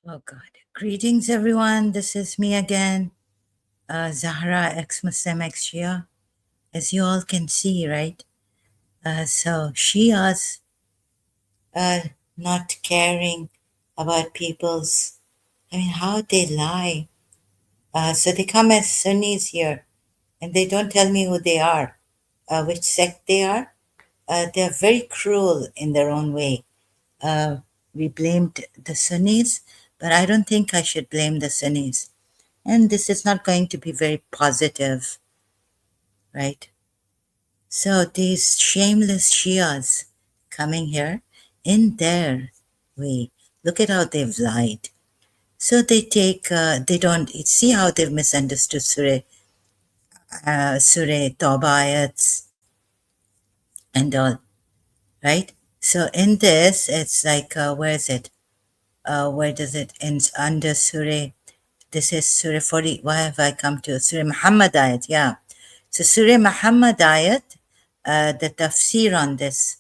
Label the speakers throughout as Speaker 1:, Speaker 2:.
Speaker 1: Oh God. Greetings, everyone. This is me again, Zahra, ex-Muslim, ex-Shia. As you all can see, right? So Shias not caring about people's, how they lie. So they come as Sunnis here, and they don't tell me who they are, which sect they are. They're very cruel in their own way. Uh, we blamed the Sunnis, but I don't think I should blame the Sunnis. And this is not going to be very positive, right? So these shameless Shias coming here in their way, look at how they've lied. So they don't see how they've misunderstood Surah Tawbah ayats and all, right? So in this, it's like, where is it? Where does it end? Under Surah, this is Surah 40. Why have I come to Surah Muhammad ayat? Yeah. So Surah Muhammad ayat, the tafsir on this.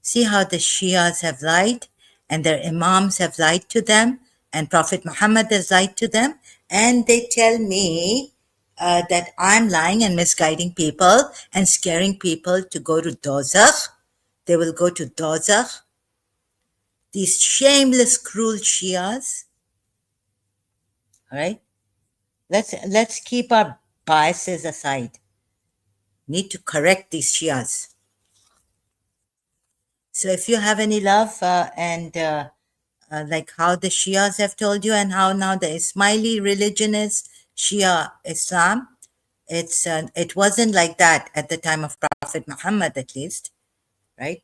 Speaker 1: See how the Shias have lied and their imams have lied to them and Prophet Muhammad has lied to them, and they tell me that I'm lying and misguiding people and scaring people to go to Dozakh. They will go to Dozakh. These shameless, cruel Shias. All right, let's keep our biases aside. Need to correct these Shias. So if you have any love and like how the Shias have told you and how now the Ismaili religion is Shia Islam, it wasn't like that at the time of Prophet Muhammad, at least, right?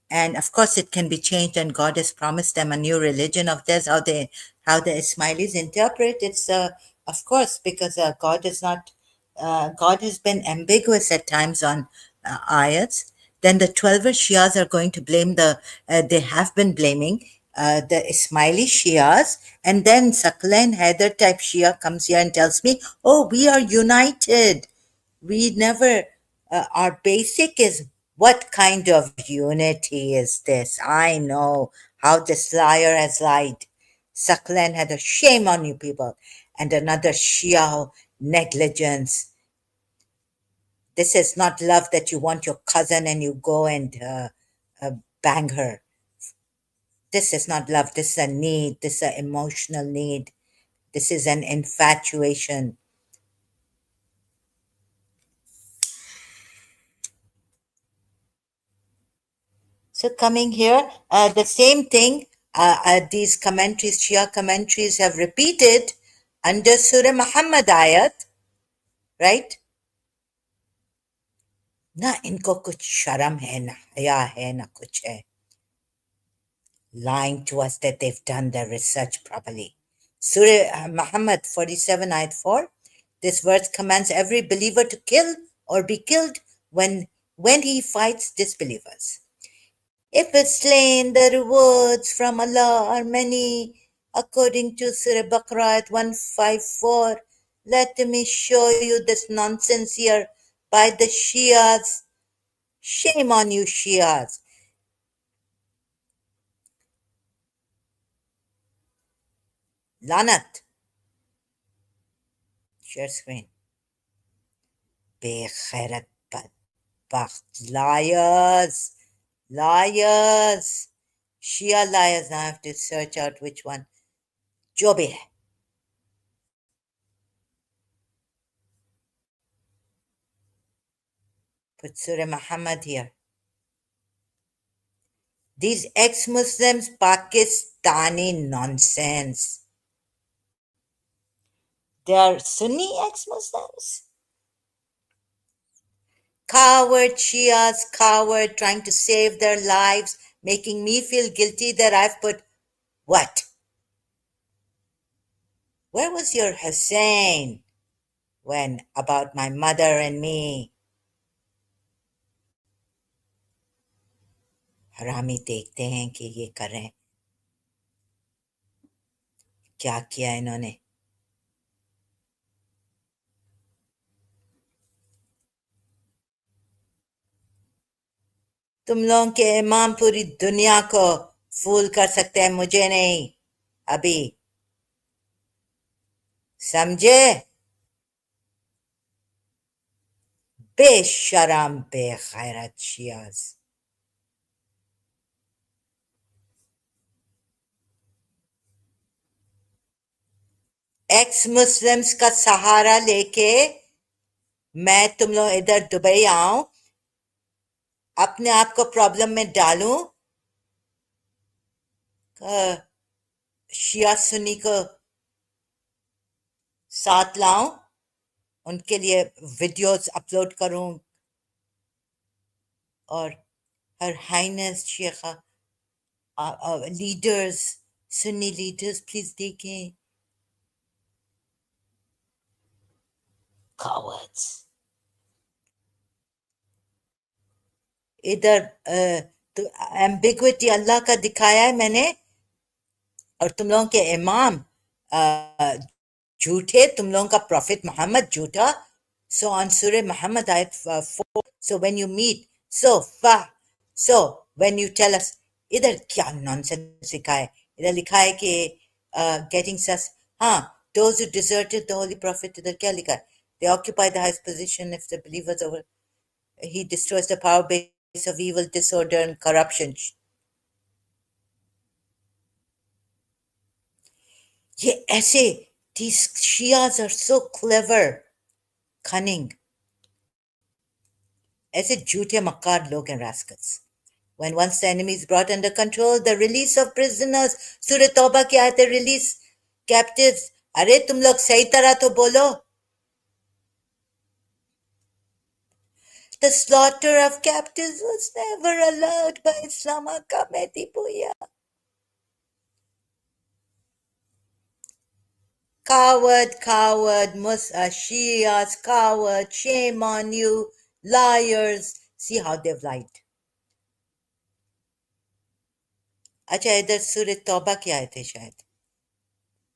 Speaker 1: And of course it can be changed, and God has promised them a new religion of theirs. How the Ismailis interpret it's of course, because God is not God has been ambiguous at times on ayats. Then the 12 Shias are going to blame they have been blaming the Ismaili Shias, and then Saklan Haider type Shia comes here and tells me, oh, we are united. We never, our basic is, what kind of unity is this? I know how this liar has lied. Saklan had a shame on you people. And another Shia negligence. This is not love that you want your cousin and you go and bang her. This is not love. This is a need. This is an emotional need. This is an infatuation. So coming here, the same thing, these commentaries, Shia commentaries have repeated under Surah Muhammad ayat, right? ना इनको कुछ शर्म है ना हया है ना कुछ है. Lying to us that they've done their research properly. Surah Muhammad 47 ayat 4. This verse commands every believer to kill or be killed when he fights disbelievers. If it's slain, the rewards from Allah are many. According to Surah Baqarah at 154, let me show you this nonsense here by the Shias. Shame on you, Shias. Lanat. Share screen. Bekhairat badbakht. Liars. Liars. Shia liars. Now I have to search out which one. Jo bhi hai. Put Surah Muhammad here. These ex-Muslims, Pakistani nonsense. They are Sunni ex-Muslims. Coward Shias, coward, trying to save their lives, making me feel guilty that I've put what? Where was your Hussein when about my mother and me? हरामी देखते हैं कि ये कर रहे हैं. क्या किया इन्होंने? तुम लोगों के इमाम पूरी दुनिया को फूल कर सकते हैं, मुझे नहीं. अभी समझे? बेशरम बेगैरत शियास। एक्स मुस्लिम्स का सहारा लेके मैं तुम लोग इधर दुबई आऊं, अपने आप को प्रॉब्लम में डालूं, शिया सुन्नी को साथ लाऊं, उनके लिए वीडियोस अपलोड करूं, और her highness Sheikha leaders, Sunni leaders please देखें। cowards। इधर तो एम्बिग्विटी अल्लाह का दिखाया है मैंने, और तुम लोगों के इमाम झूठे, तुम लोगों का प्रॉफिट मोहम्मद झूठा। सो ऑन सूरह मोहम्मद आयत 4, so when you meet, so फा so when you tell us, इधर क्या नॉनसेंस लिखा है? इधर लिखा है कि गेटिंग सस, हाँ, those who deserted the holy prophet, इधर क्या लिखा है? They occupy the highest position if the believers over, he destroys the power base of evil, disorder and corruption। ये ऐसे, these Shias are so clever, cunning, ऐसे झूठे मक्कार लोग हैं, rascals। When once the enemy is brought under control, the release of prisoners, सूरह तौबा की आयत है, release captives। अरे तुम लोग सही तरह तो बोलो। The slaughter of captives was never allowed by Islam का मेहदी भूया। Coward, coward, Shias, coward, shame on you, liars। See how they've lied। अच्छा, इधर सूरह तौबा की आयत है शायद।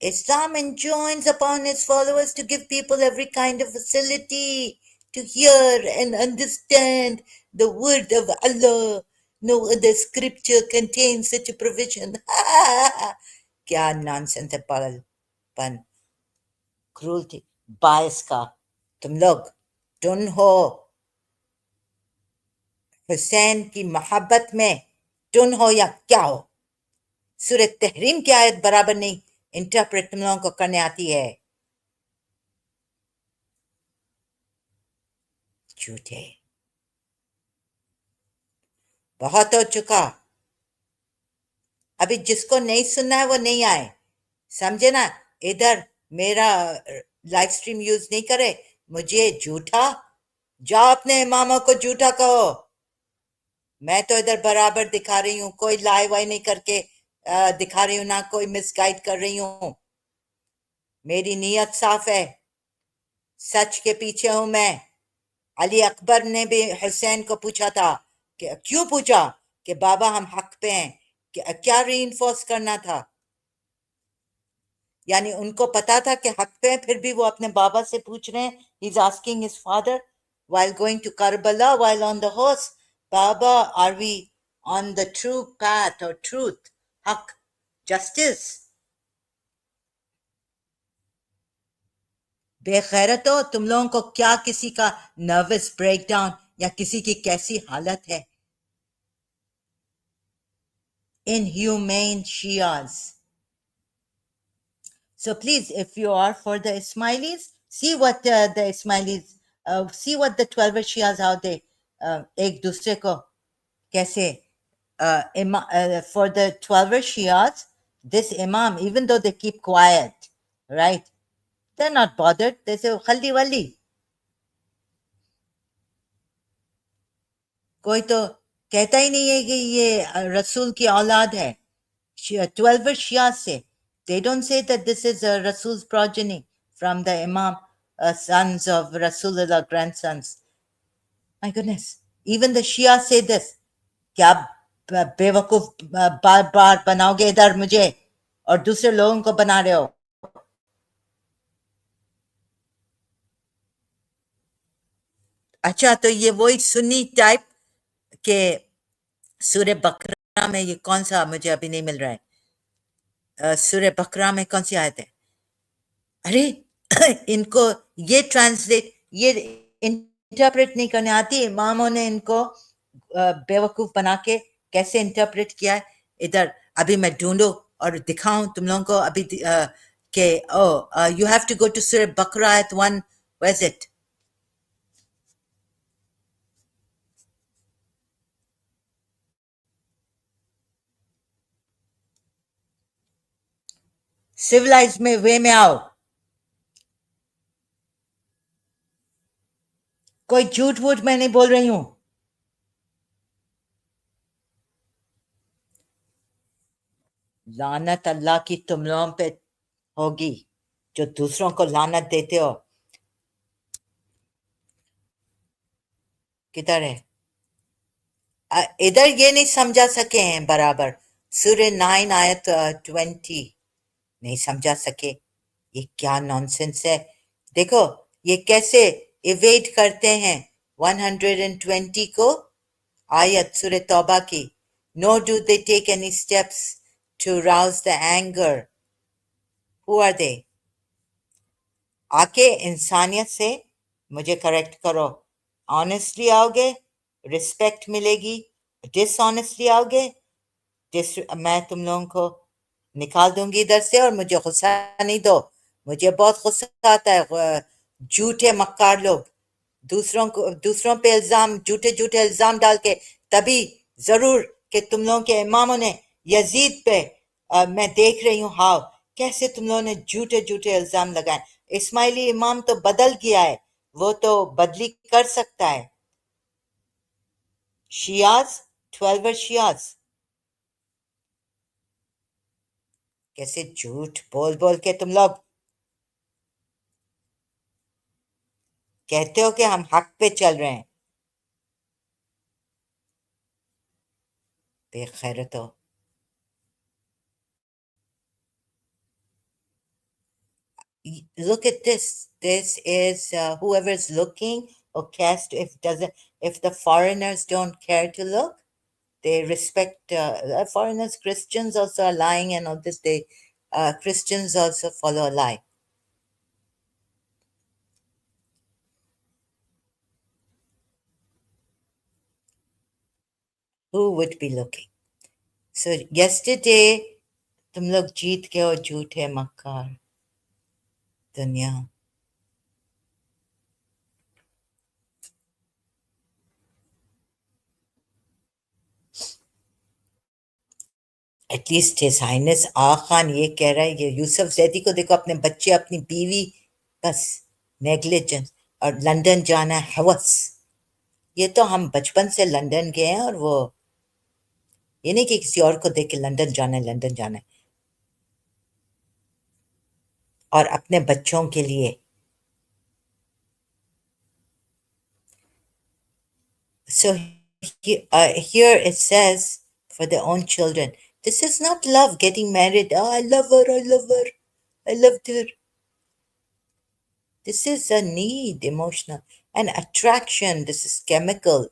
Speaker 1: Islam enjoins upon its followers to give people every kind of facility to hear and understand the word of Allah. No other scripture contains such a provision। क्या nonsense है, पागलपन, क्रूरती, बायस का। तुम लोग टुन हो, हुसैन की मोहब्बत में टुन हो या क्या हो? सूरह तहरीम की आयत बराबर नहीं इंटरप्रेट तुम लोगों को करने आती है, झूठे। बहुत हो चुका, अभी जिसको नहीं सुनना है वो नहीं आए, समझे ना? इधर मेरा लाइव स्ट्रीम यूज नहीं करे, मुझे झूठा, जाओ अपने इमामों को झूठा कहो। मैं तो इधर बराबर दिखा रही हूँ, कोई लाइव वाई नहीं करके दिखा रही हूँ, ना कोई मिसगाइड कर रही हूँ। मेरी नीयत साफ है, सच के पीछे हूं मैं। अली अकबर ने भी हुसैन को पूछा था, कि क्यों पूछा? कि बाबा हम हक पे हैं, क्या री करना था? यानी उनको पता था कि हक पे हैं, फिर भी वो अपने बाबा से पूछ रहे हैं। He is asking his father while going to Karbala, while on the horse, Baba, are we on the true path or truth, haq, justice? बेगैरतो, तुम लोगों को क्या किसी का नर्वस ब्रेकडाउन या किसी की कैसी हालत है? Inhumane Shias। So please, if you are for the Ismailis, see what the Ismailis, see what the 12 Shias, how they एक दूसरे को कैसे for the 12 Shias, this Imam, even though they keep quiet, right? They're not bothered. They say, Khaldi Wali. कोई तो कहता ही नहीं है कि ये रसूल की औलाद है। 12 Shias say, they don't say that this is Rasul's progeny from the Imam, sons of Rasulullah, grandsons। My goodness, even the Shia say this। क्या बेवकूफ बार बार बनाओगे इधर मुझे और दूसरे लोगों को बना रहे हो? अच्छा, तो ये वही सुन्नी टाइप के सूर्य बकरा में, ये कौन सा मुझे अभी नहीं मिल रहा है, सूर्य बकरा में कौन सी आयत है? अरे इनको ये ट्रांसलेट ये इंटरप्रेट नहीं करने आती, इमामों ने इनको बेवकूफ बना के कैसे इंटरप्रेट किया है। इधर अभी मैं ढूंढूं और दिखाऊं तुम लोगों को अभी के oh you have to go to सूरह बकरा at 1, where is it? Civilise में वे में आओ, कोई झूठ वूठ मैं नहीं बोल रही हूं। लानत अल्लाह की तुम लोगों पे होगी जो दूसरों को लानत देते हो। किधर है? इधर ये नहीं समझा सके हैं बराबर। सूर्य 9 आयत 20 नहीं समझा सके। ये क्या नॉनसेंस है? देखो ये कैसे इवेट करते हैं 120 को, आयत सूर्य तौबा की। No do they take any steps to rouse the anger. Who are they? आके इंसानियत से मुझे करेक्ट करो। ऑनेस्टली आओगे, रिस्पेक्ट मिलेगी। डिसऑनेस्टली आओगे, मैं तुम लोगों को निकाल दूंगी इधर से। और मुझे गुस्सा नहीं दो, मुझे बहुत गुस्सा आता है झूठे मक्कार लोग दूसरों पे इल्जाम, झूठे झूठे इल्जाम डाल के। तभी जरूर कि तुम लोगों के इमामों ने यजीद पे मैं देख रही हूँ हाव कैसे तुम लोगों ने झूठे झूठे इल्जाम लगाए। इस्माइली इमाम तो बदल गया है, वो तो बदली कर सकता है। शियाज, 12 शियाज कैसे झूठ बोल बोल के तुम लोग कहते हो कि हम हक पे चल रहे हैं। बेखैरत हो। Look at this. This is whoever's looking or cast. If doesn't, if the foreigners don't care to look, they respect foreigners. Christians also are lying and all this. They Christians also follow a lie. Who would be looking? So yesterday, तुम लोग जीत गए हो झूठे मक्कार दुनिया। At least his highness आ खान ये कह रहा है, ये यूसुफ जैदी को देखो, अपने बच्चे अपनी बीवी, बस नेग्लिजेंस। और लंदन जाना है हवस। ये तो हम बचपन से लंदन गए हैं, और वो ये नहीं कि किसी और को देख के लंदन जाना है, लंदन जाना है। और अपने बच्चों के लिए। So here it says for their own children. This is not love, getting married. Oh, I love her, I love her, I loved her. This is a need, emotional, and attraction. This is chemical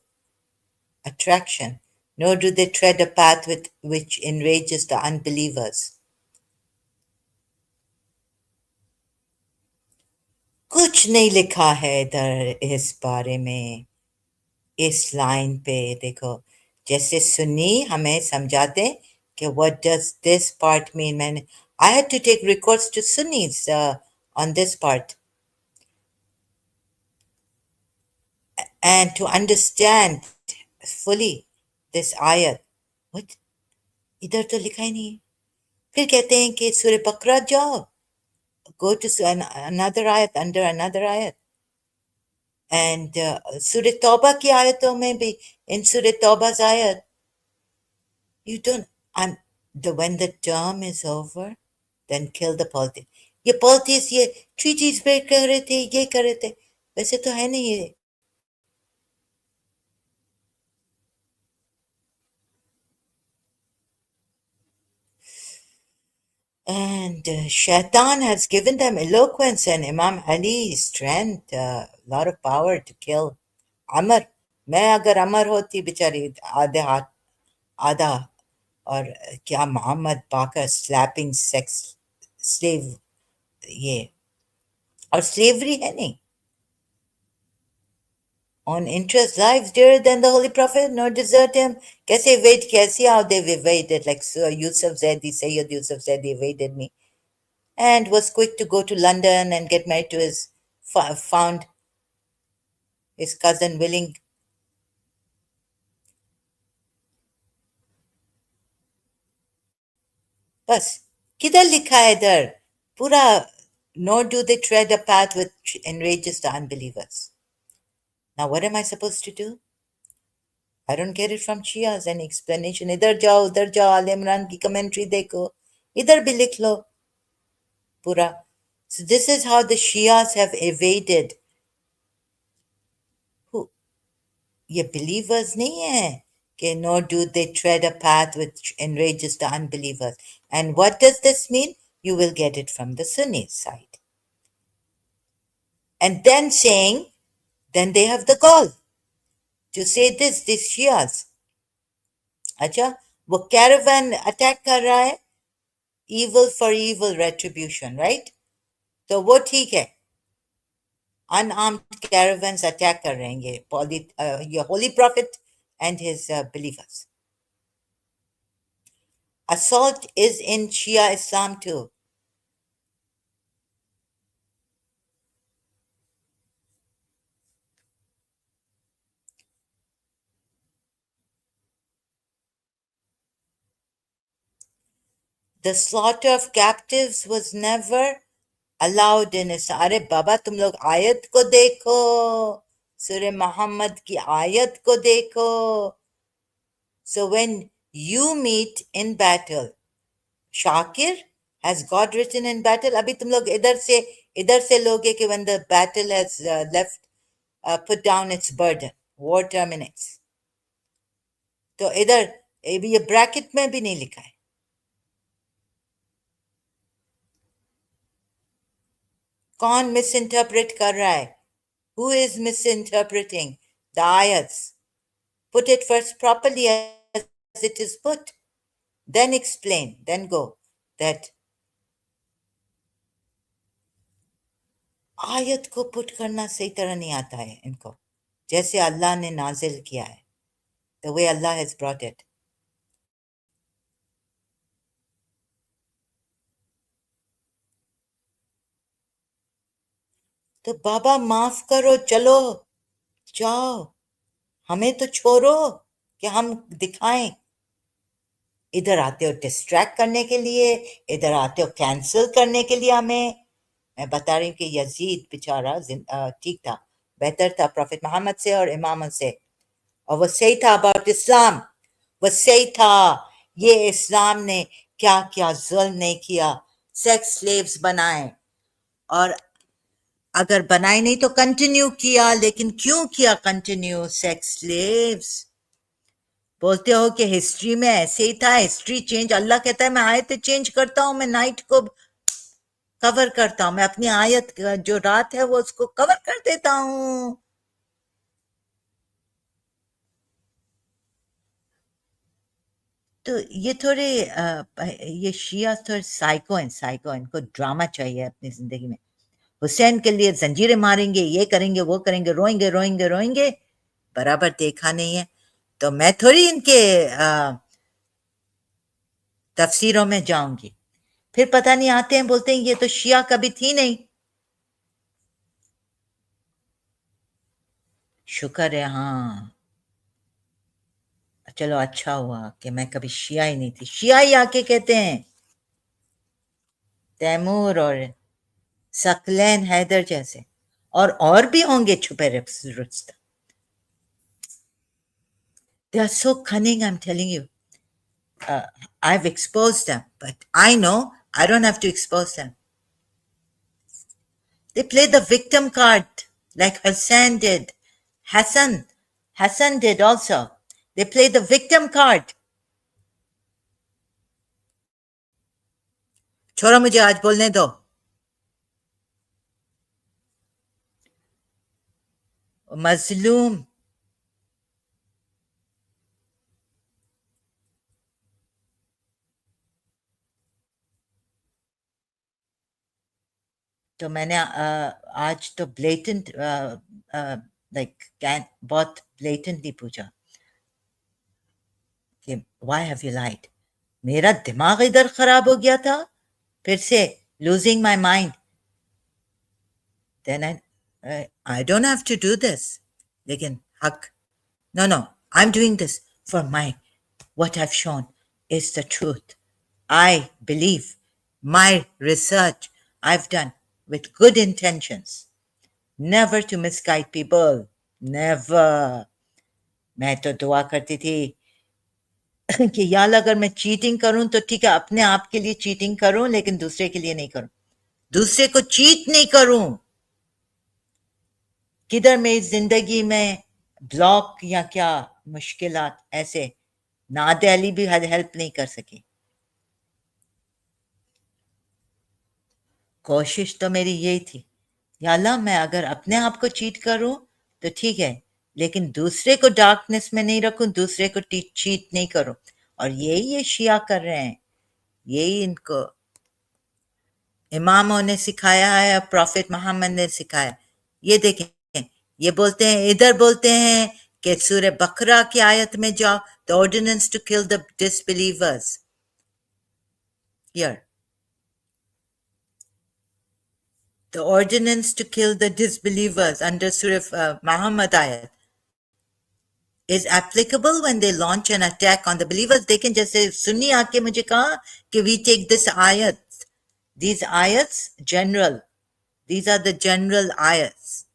Speaker 1: attraction. Nor do they tread a path which enrages the unbelievers. कुछ नहीं लिखा है इधर इस बारे में। इस line पे देखो, जैसे सुन्नी हमें समझाते हैं कि what does this part mean. मैंने I had to take records to Sunnis on this part and to understand fully this ayat. What? इधर तो लिखा ही नहीं है। फिर कहते हैं कि सूरह बकरा जाओ, go to another ayat under another ayat. And सूरह तौबा की आयतों में भी, in सूरह तौबा's ayat, you don't, I'm, when the term is over, then kill the politics. ये politics ये treaties break कर रहे थे, ये कर रहे थे, वैसे तो है नहीं ये। And Shaitan has given them eloquence and Imam Ali strength, a lot of power to kill. अमर, मैं अगर अमर होती बेचारी आधे हाथ आधा, और क्या मोहम्मद पाकर स्लैपिंग सेक्स स्लेव, ये और slavery है नहीं. On interest lives dearer than the Holy Prophet, nor desert him. कैसे evade किया? See how they've evaded. Like so Yusuf Zaidi, Sayyid Yusuf Zaidi evaded me and was quick to go to London and get married to his found his cousin willing. बस किधर लिखा है इधर पूरा? Nor do they tread a path which enrages the unbelievers. Now what am I supposed to do? I don't get it from Shias. Any explanation? इधर जाओ उधर जाओ, आल इमरान की कमेंट्री देखो, इधर भी लिख लो पूरा. So this is how the Shias have evaded. Who? ये believers नहीं है कि nor do they tread a path which enrages the unbelievers. And what does this mean? You will get it from the Sunni side. And then saying, then they have the gall to say this, these Shias. अच्छा, वो caravan attack कर रहा है, evil for evil retribution, right? तो वो ठीक है, unarmed caravans attack कर रहे हैं ये holy prophet and his believers. Assault is in Shia Islam too. The slaughter of captives was never allowed in Islam. अरे बाबा तुम लोग आयत को देखो, सूर्य मोहम्मद की आयत को देखो. So when you meet in battle, Shakir, has God written in battle? अभी तुम लोग इधर से लोगे कि when the battle has left, put down its burden, war terminates. तो इधर ये ब्रैकेट में भी नहीं लिखा है. कौन misinterpret कर रहा है? Who is misinterpreting the ayats? Put it first properly as it is put. Then explain. Then go. That आयत को पुट करना सही तरह नहीं आता है इनको, जैसे अल्लाह ने नाजिल किया है. The way Allah has brought it. तो बाबा माफ करो, चलो जाओ, हमें तो छोड़ो कि हम दिखाएं. इधर आते हो डिस्ट्रैक्ट करने के लिए, इधर आते हो कैंसिल करने के लिए हमें. मैं बता रही हूँ कि यजीद बेचारा ठीक था, बेहतर था प्रॉफिट मोहम्मद से और इमाम से, और वो सही था अबाउट इस्लाम. वो सही था. ये इस्लाम ने क्या क्या जुल्म नहीं किया, सेक्स स्लेव्स बनाए, और अगर बनाए नहीं तो कंटिन्यू किया. लेकिन क्यों किया कंटिन्यू सेक्स स्लेव्स? बोलते हो कि हिस्ट्री में ऐसे ही था, हिस्ट्री चेंज. अल्लाह कहता है मैं आयत चेंज करता हूं, मैं नाइट को कवर करता हूं, मैं अपनी आयत जो रात है वो उसको कवर कर देता हूं. तो ये थोड़े ये शिया थोड़े साइको हैं, साइको. इनको ड्रामा चाहिए अपनी जिंदगी में. हुसैन के लिए जंजीरें मारेंगे, ये करेंगे वो करेंगे, रोएंगे रोएंगे रोएंगे, बराबर देखा नहीं है. तो मैं थोड़ी इनके तफसीरों में जाऊंगी. फिर पता नहीं आते हैं बोलते हैं ये तो शिया कभी थी नहीं. शुक्र है, हाँ, चलो अच्छा हुआ कि मैं कभी शिया ही नहीं थी. शिया ही आके कहते हैं तैमूर और सकलैन हैदर जैसे, और भी होंगे छुपे Rustam. They are so cunning, I'm telling you. I've exposed them, but I know I don't have to expose them. They play the victim card like Hassan did. Hassan, Hassan did also. They play the victim card. छोड़ो मुझे आज बोलने दो. मजलूम. तो मैंने आज तो ब्लेटेंट लाइक कैन बहुत ब्लेटेंटली पूछा कि व्हाई हैव यू लाइड. मेरा दिमाग इधर खराब हो गया था फिर से, losing my mind. Then I don't have to do this. लेकिन हक, no, no, I'm doing this for my, what I've shown is the truth. I believe my research I've done with good intentions, never to misguide people, never. मैं तो दुआ करती थी कि यार अगर मैं चीटिंग करूं तो ठीक है, अपने आप के लिए चीटिंग करूं लेकिन दूसरे के लिए नहीं करूं, दूसरे को चीट नहीं करूं. किधर मेरी जिंदगी में ब्लॉक या क्या मुश्किलात ऐसे, नादे अली भी हेल्प नहीं कर सकी. कोशिश तो मेरी यही थी, या अल्लाह मैं अगर अपने आप को चीट करूं तो ठीक है, लेकिन दूसरे को डार्कनेस में नहीं रखूं, दूसरे को चीट नहीं करूं. और यही ये शिया कर रहे हैं, यही इनको इमामों ने सिखाया है और प्रॉफिट मोहम्मद ने सिखाया. ये देखें, ये बोलते हैं, इधर बोलते हैं कि सूरह बकरा की आयत में जाओ, the ordinance to kill the disbelievers. Here the ordinance to kill the disbelievers under Surah Muhammad ayat is applicable when they launch an attack on the believers. देखें जैसे सुन्नी आके मुझे कहा कि we take this ayat, these ayats general, these are the general ayats.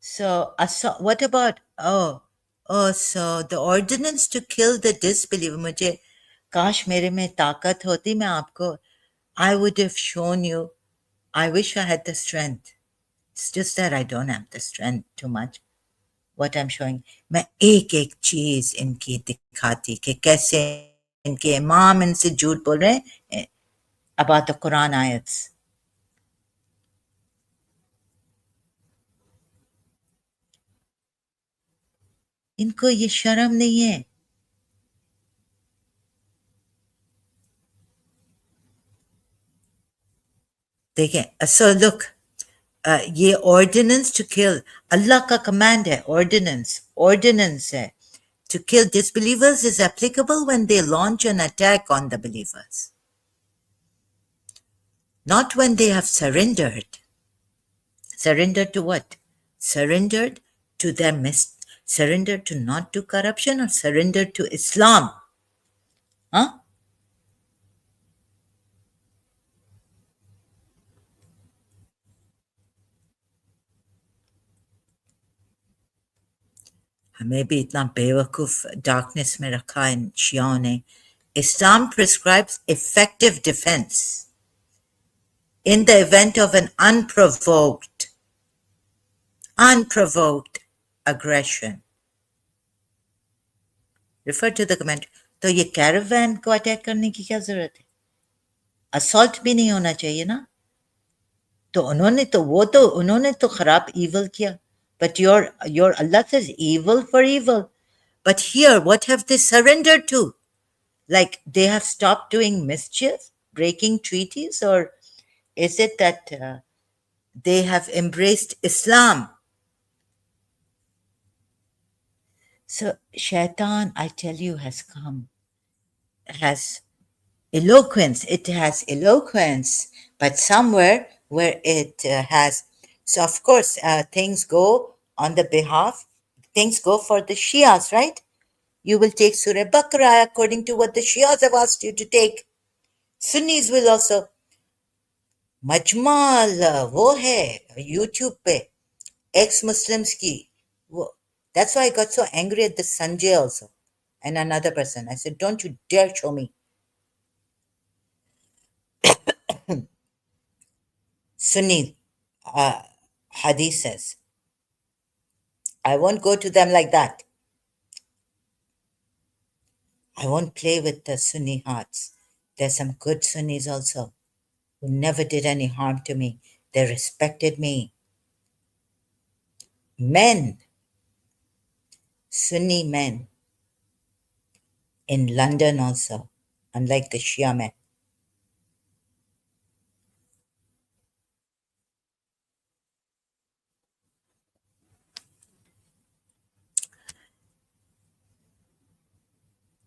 Speaker 1: So what about, so the ordinance to kill the disbeliever, मुझे काश मेरे में ताकत होती, मैं आपको, I would have shown you. I wish I had the strength. It's just that I don't have the strength too much. What I'm showing, मैं एक एक चीज इनकी दिखाती कि कैसे इनके इमाम इनसे झूठ बोल रहे हैं about the Quran ayats. इनको ये शर्म नहीं है. देखें, so look, ये ordinance to kill, अल्लाह का command है, ordinance है. To kill disbelievers is applicable when they launch an attack on the believers, not when they have surrendered. Surrendered to what? Surrendered to their surrendered to not to corruption, or surrendered to Islam? Huh? हमें भी इतना बेवकूफ darkness में रखा इन शियाओं ने. Islam prescribes effective defense in the event of an unprovoked aggression. Refer to the comment. तो ये caravan को अटैक करने की क्या जरूरत है? असॉल्ट भी नहीं होना चाहिए ना. तो उन्होंने तो खराब evil किया. But your Allah says evil for evil. But here, what have they surrendered to? Like they have stopped doing mischief, breaking treaties, or is it that they have embraced Islam? So Shaitan, I tell you, has come, has eloquence. It has eloquence, but somewhere where it has. So of course, things go on the behalf, things go for the Shias, right? You will take Surah Baqarah according to what the Shias have asked you to take. Sunnis will also. मजमाल वो है YouTube पे ex-Muslims की वो. That's why I got so angry at the Sanjay also and another person. I said, don't you dare show me Sunni hadiths. I won't go to them like that. I won't play with the Sunni hearts. There's some good Sunnis also who never did any harm to me. They respected me. Men, Sunni men in London also, unlike the Shia men.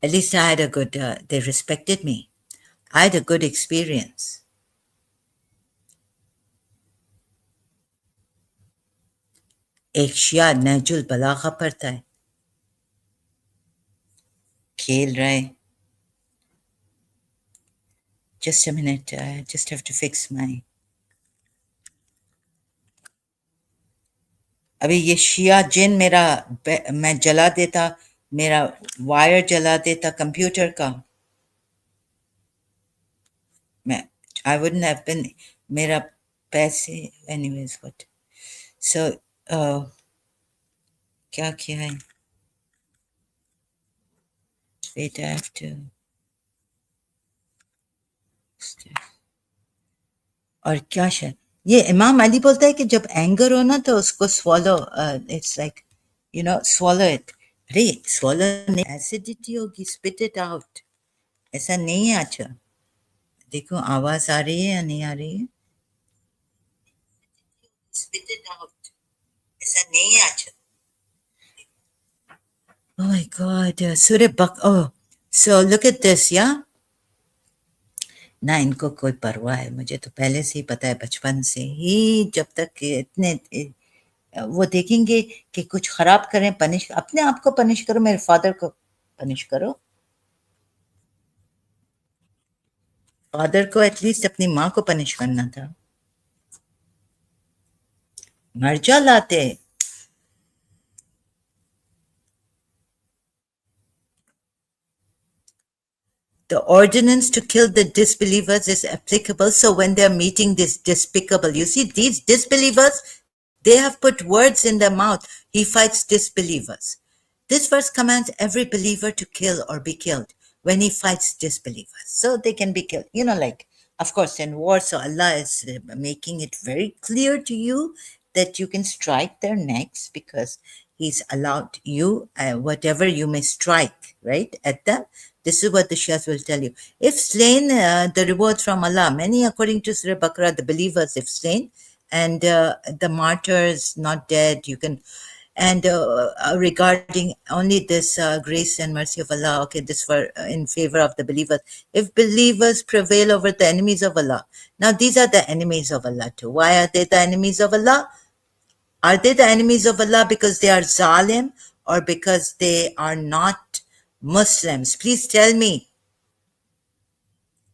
Speaker 1: At least I had a good, they respected me. I had a good experience. एक शिया नहजुल बलागा पढ़ता है, खेल रहा है. Just a minute, I just have to fix my. अभी ये शिया जिन मेरा मैं जला देता, मेरा वायर जला देता कंप्यूटर का, मैं I wouldn't have been, मेरा पैसे anyways what. So क्या किया है, wait I have to. और क्या शायद ये इमाम अली बोलता है कि जब एंगर हो ना तो उसको swallow, it's like swallow it. अरे swallow नहीं, एसिडिटी होगी, spit it out. ऐसा नहीं है. अच्छा देखो आवाज आ रही है या नहीं आ रही है. Spit it out. ऐसा नहीं है. अच्छा. Oh my God, Surya buck. Oh, so look at this, yeah. ना इनको कोई परवाह है, मुझे तो पहले से ही पता है, बचपन से ही. जब तक इतने वो देखेंगे कि कुछ खराब करें, पनिश, अपने आप को पनिश करो, मेरे फादर को पनिश करो. फादर को एटलीस्ट अपनी माँ को पनिश करना था. मर्जा लाते. The ordinance to kill the disbelievers is applicable. So when they're meeting this despicable, you see, these disbelievers, they have put words in their mouth. He fights disbelievers. This verse commands every believer to kill or be killed when he fights disbelievers. So they can be killed. Like, of course, in war, so Allah is making it very clear to you that you can strike their necks because He's allowed you whatever you may strike, right, at them. This is what the Shias will tell you. If slain, the reward from Allah. Many, according to Surah Baqarah, the believers, if slain, and the martyrs not dead, you can. And regarding only this grace and mercy of Allah, okay, this for in favor of the believers. If believers prevail over the enemies of Allah. Now, these are the enemies of Allah too. Why are they the enemies of Allah? Are they the enemies of Allah because they are zalim or because they are not Muslims? Please tell me.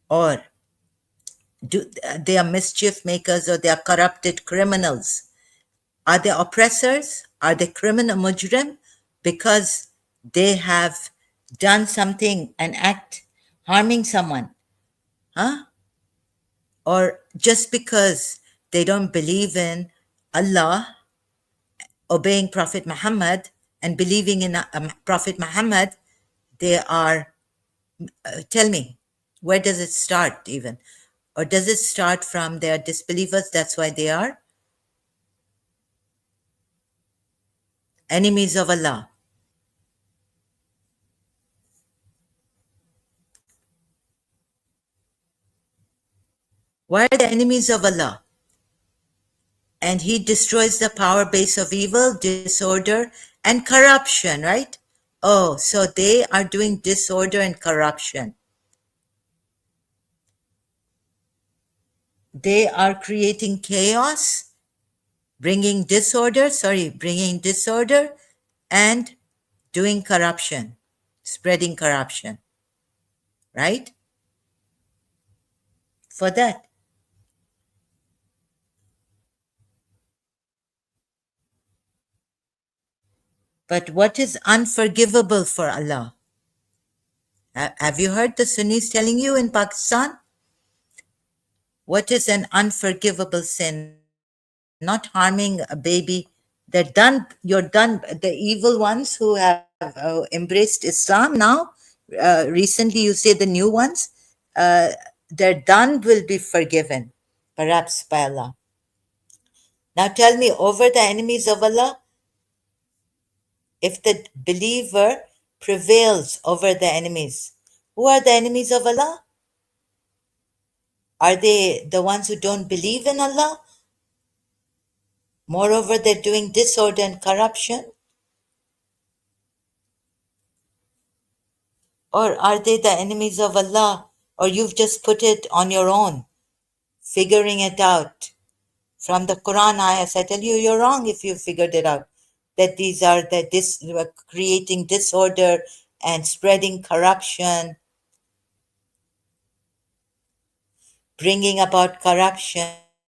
Speaker 1: Or they are mischief makers or they are corrupted criminals? Are they oppressors? Are they criminal mujrim because they have done something, an act harming someone? Huh? Or just because they don't believe in Allah, obeying Prophet Muhammad and believing in Prophet Muhammad, they are, tell me, where does it start even? Or does it start from they are disbelievers, that's why they are enemies of Allah? Why are they enemies of Allah? And He destroys the power base of evil, disorder, and corruption, right? Oh, so they are doing disorder and corruption. They are creating chaos, bringing disorder and doing corruption, spreading corruption, right? For that. But what is unforgivable for Allah? Have you heard the Sunnis telling you in Pakistan? What is an unforgivable sin? Not harming a baby. They're done, you're done. The evil ones who have embraced Islam now, recently you say the new ones, their done will be forgiven, perhaps by Allah. Now tell me, over the enemies of Allah, if the believer prevails over the enemies, who are the enemies of Allah? Are they the ones who don't believe in Allah? Moreover, they're doing disorder and corruption. Or are they the enemies of Allah? Or you've just put it on your own, figuring it out? From the Quran ayahs, I tell you, you're wrong if you figured it out. That these are creating disorder and spreading corruption, bringing about corruption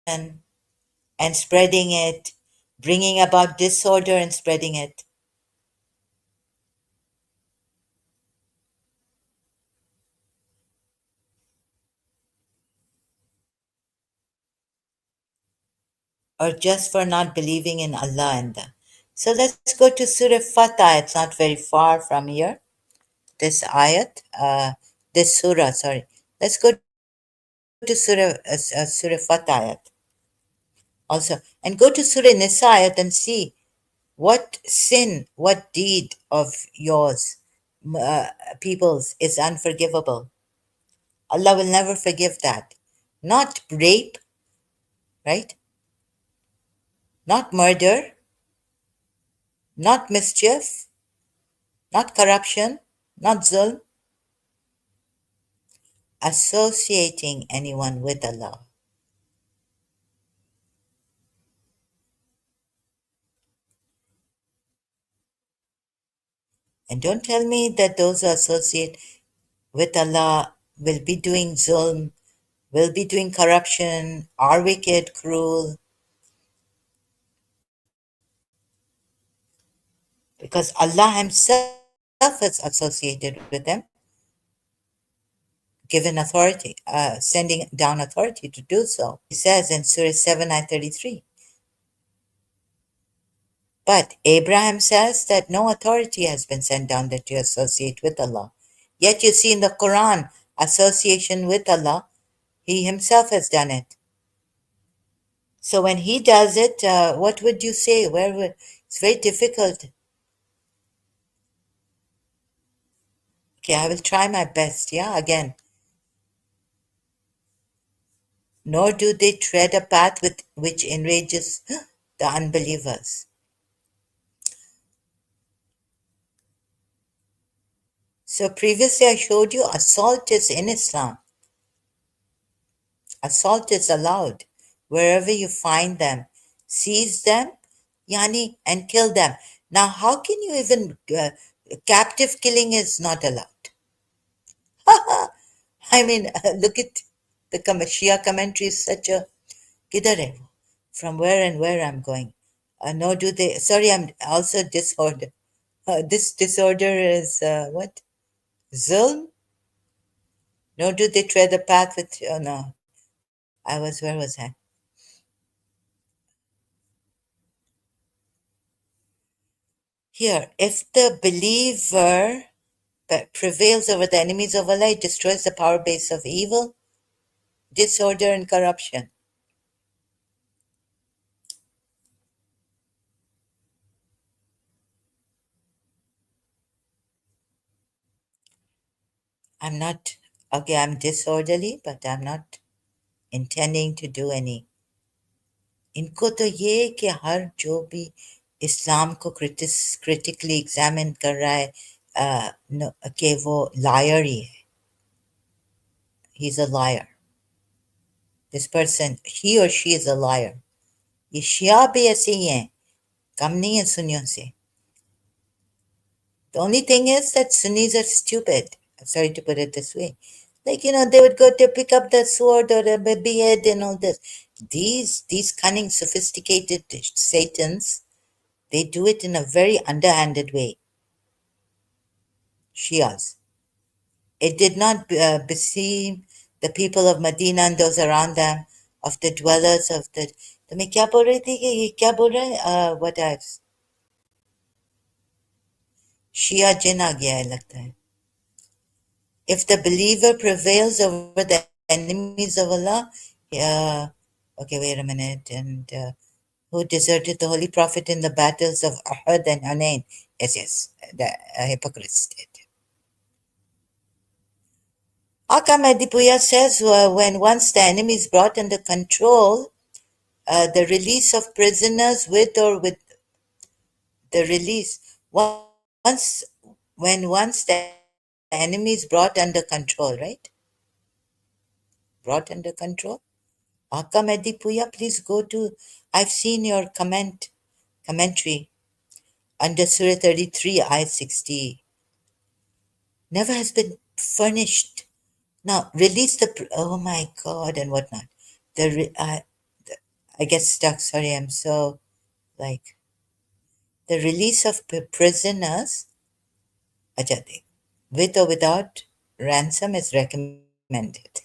Speaker 1: and spreading it, bringing about disorder and spreading it. Or just for not believing in Allah and the. So let's go to Surah Fatah. It's not very far from here. This ayat, this surah, sorry. Let's go to Surah Fatah ayat also. And go to Surah Nisa ayat and see what sin, what deed of yours, uh, people's, is unforgivable. Allah will never forgive that. Not rape, right? Not murder, not mischief, not corruption, not zulm, associating anyone with Allah. And don't tell me that those who associate with Allah will be doing zulm, will be doing corruption, are wicked, cruel, because Allah Himself is associated with them, given authority, sending down authority to do so. He says in Surah 7, ayah 33. But Abraham says that no authority has been sent down that you associate with Allah. Yet you see in the Quran, association with Allah, He Himself has done it. So when He does it, what would you say? It's very difficult. Okay, I will try my best. Yeah, again. Nor do they tread a path which enrages the unbelievers. So previously I showed you assault is in Islam. Assault is allowed wherever you find them. Seize them, yani, and kill them. Now, how can you even captive killing is not allowed? I mean, look at the Shia commentary is such a kidhar hai wo? From where and where I'm going. No, do they? Sorry, I'm also disorder. This disorder is what? Zulm? No, do they tread the path with? Oh no, where was I? Here, if the believer prevails over the enemies of Allah, it destroys the power base of evil, disorder, and corruption. I'm not, okay, I'm disorderly, but I'm not intending to do any. इनको तो ये है कि हर जो भी इस्लाम को critically examine कर रहा है कि वो लायर ही है. He is a liar. This person he और शी इज अ लायर. ये शिया भी ऐसे ही हैं, कम नहीं है सुन्नियों से. The only thing is that Sunnis are stupid. I'm sorry to put it this way. Like, they would go to pick up the sword or the behead and all this. These cunning, sophisticated Satans, they do it in a very underhanded way. Shias. It did not beseem the people of Medina and those around them, of the dwellers of the. तो मैं क्या बोल रही थी कि ये क्या बोल रहे हैं? What else? शिया जिन आ गया है लगता है. If the believer prevails over the enemies of Allah, okay, wait a minute, and who deserted the Holy Prophet in the battles of Uhud and Hunain. Yes, the hypocrites did. Aka Mehdipuya says when once the enemy is brought under control, the release of prisoners with or with the release, once when once the enemy is brought under control, right? Brought under control. Aka Medipuya, please go to. I've seen your commentary under Surah 33, Ayat 60. Never has been furnished. Now release the. Oh my God, and whatnot. I get stuck. Sorry, I'm so like the release of prisoners. Ajade, with or without ransom is recommended.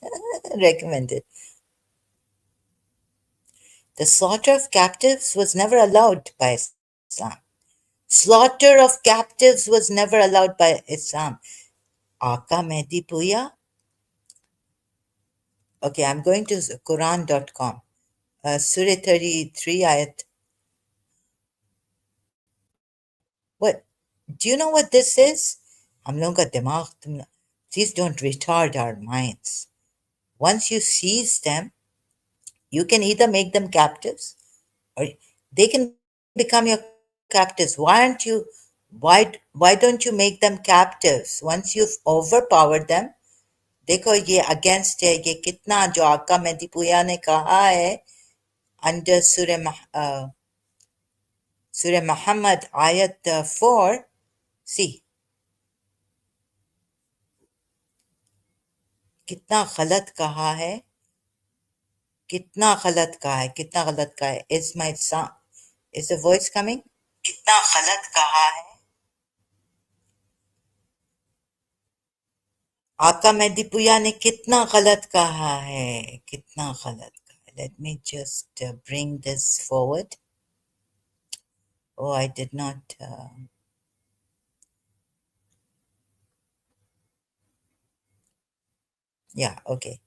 Speaker 1: Recommended. The slaughter of captives was never allowed by Islam. Slaughter of captives was never allowed by Islam. Aka Mehdi Puya. Okay, I'm going to Quran.com. Surah 33 ayat. What? Do you know what this is? हम लोगों का दिमाग please don't retard our minds. Once you seize them, you can either make them captives or they can become your captives. Why don't you make them captives once you've overpowered them? देखो ये against है ये कितना जो आका मेहदीपुया ने कहा है अंडर सूर्य मोहम्मद आयत 4 सी कितना गलत कहा है कितना गलत कहा है कितना गलत कहा है is my sound is the voice coming कितना गलत कहा है आका मेहदीपुया ने कितना गलत कहा है कितना गलत कहा है let me just bring this forward oh I did not yeah okay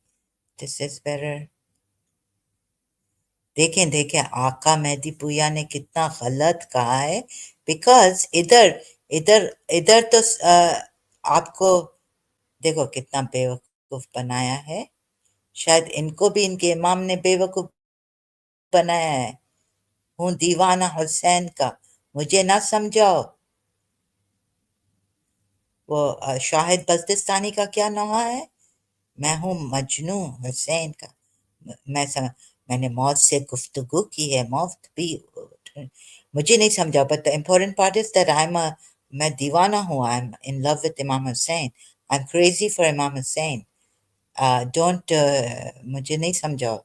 Speaker 1: this is better देखें देखें आका मेहदी पुया ने कितना गलत कहा है बिकॉज इधर इधर इधर तो आपको देखो कितना बेवकूफ बनाया है शायद इनको भी इनके इमाम ने बेवकूफ बनाया है हूँ दीवाना हुसैन का मुझे ना समझाओ वो शाहिद बल्तिस्तानी का क्या नाम है मैं हूँ मजनू हुसैन का मैंने मौत से गुफ्तगू की है मौत भी मुझे नहीं समझा but the important part is that मैं दीवाना हूँ I am in love with Imam Hussain I am crazy for Imam Hussain don't मुझे नहीं समझाओ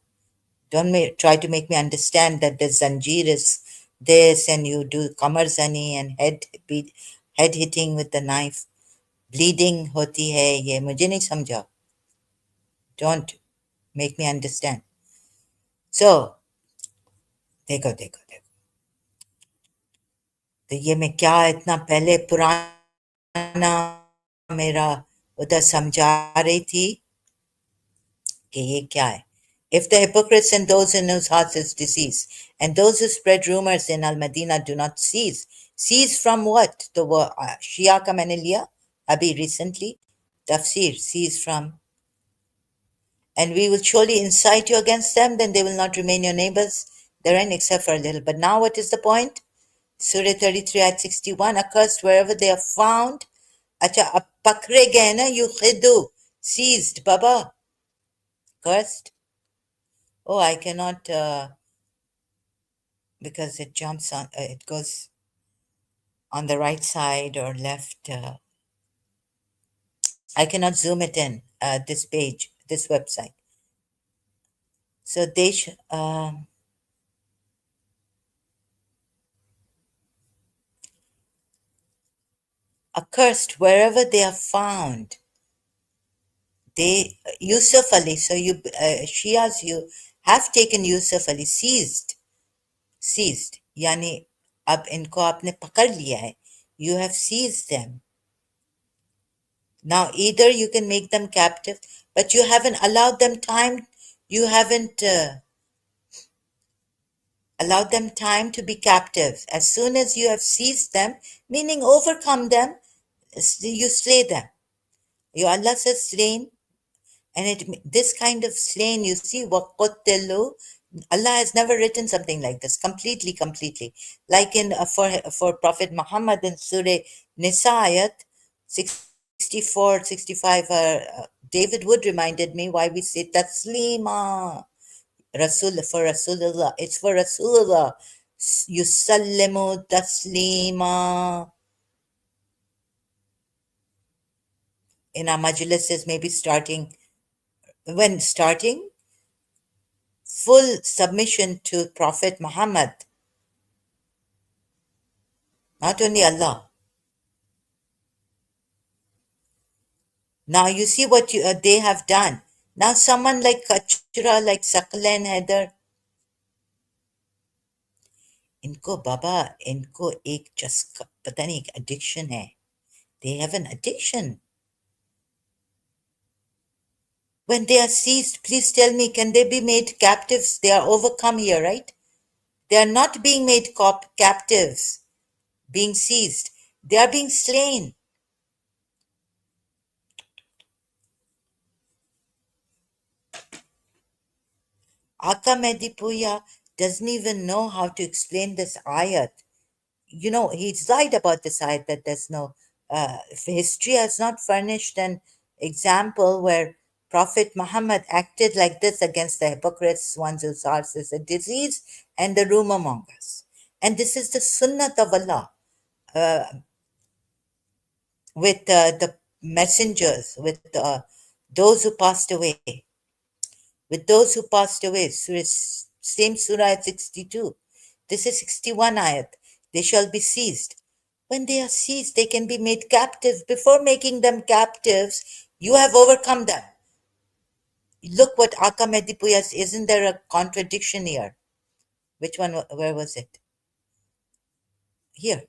Speaker 1: don't try to make me understand that the zanjeer is this and you do kamar zani and head hitting with the knife bleeding hoti hai ye mujhe nahi samjha don't make me understand so देखो देखो देखो तो ये मैं क्या इतना पहले पुराना मेरा उधर समझा रही थी कि ये क्या है if the hypocrites and those in whose hearts is disease and those who spread rumors in al-Madinah do not cease from what तो वो शिया का मैंने लिया अभी recently tafsir cease from and we will surely incite you against them then they will not remain your neighbors therein except for a little but now what is the point Surah 33 ayat 61 accursed wherever they are found अच्छा अब पकड़े गए ना युखिदु seized baba cursed oh I cannot because it jumps on it goes on the right side or left I cannot zoom it in this page this website so they accursed wherever they are found they Yusuf Ali so you Shias you have taken Yusuf Ali seized यानी अब इनको आपने पकड़ लिया है you have seized them now either you can make them captive but you haven't allowed them time you haven't allowed them time to be captive as soon as you have seized them meaning overcome them you slay them your Allah says slain and this kind of slain you see وَقُتِّلُوا Allah has never written something like this completely like in for Prophet Muhammad in Surah Nisa ayat 61 64, 65. David Wood reminded me why we say taslima. Rasul for Rasulullah. It's for Rasulullah. Yusallimu taslima. In our majlises, maybe starting full submission to Prophet Muhammad, not only Allah. Now you see what they have done. Now someone like Kachra, like Saklan Heather, इनको बाबा इनको एक चस्का पता नहीं एक addiction है. They have an addiction. When they are seized, please tell me, can they be made captives? They are overcome here, right? They are not being made captives, being seized. They are being slain. Aka Medipuya doesn't even know how to explain this ayat. You know, he's lied about this ayat that there's no, history has not furnished an example where Prophet Muhammad acted like this against the hypocrites, ones whose hearts is a disease, and the rumor mongers. And this is the sunnat of Allah with the messengers, with those who passed away. With those who passed away. Same surah at 62. This is 61 ayat. They shall be seized. When they are seized, they can be made captive. Before making them captives, you have overcome them. Look what Aka Medipuya says. Isn't there a contradiction here? Which one? Where was it? Here.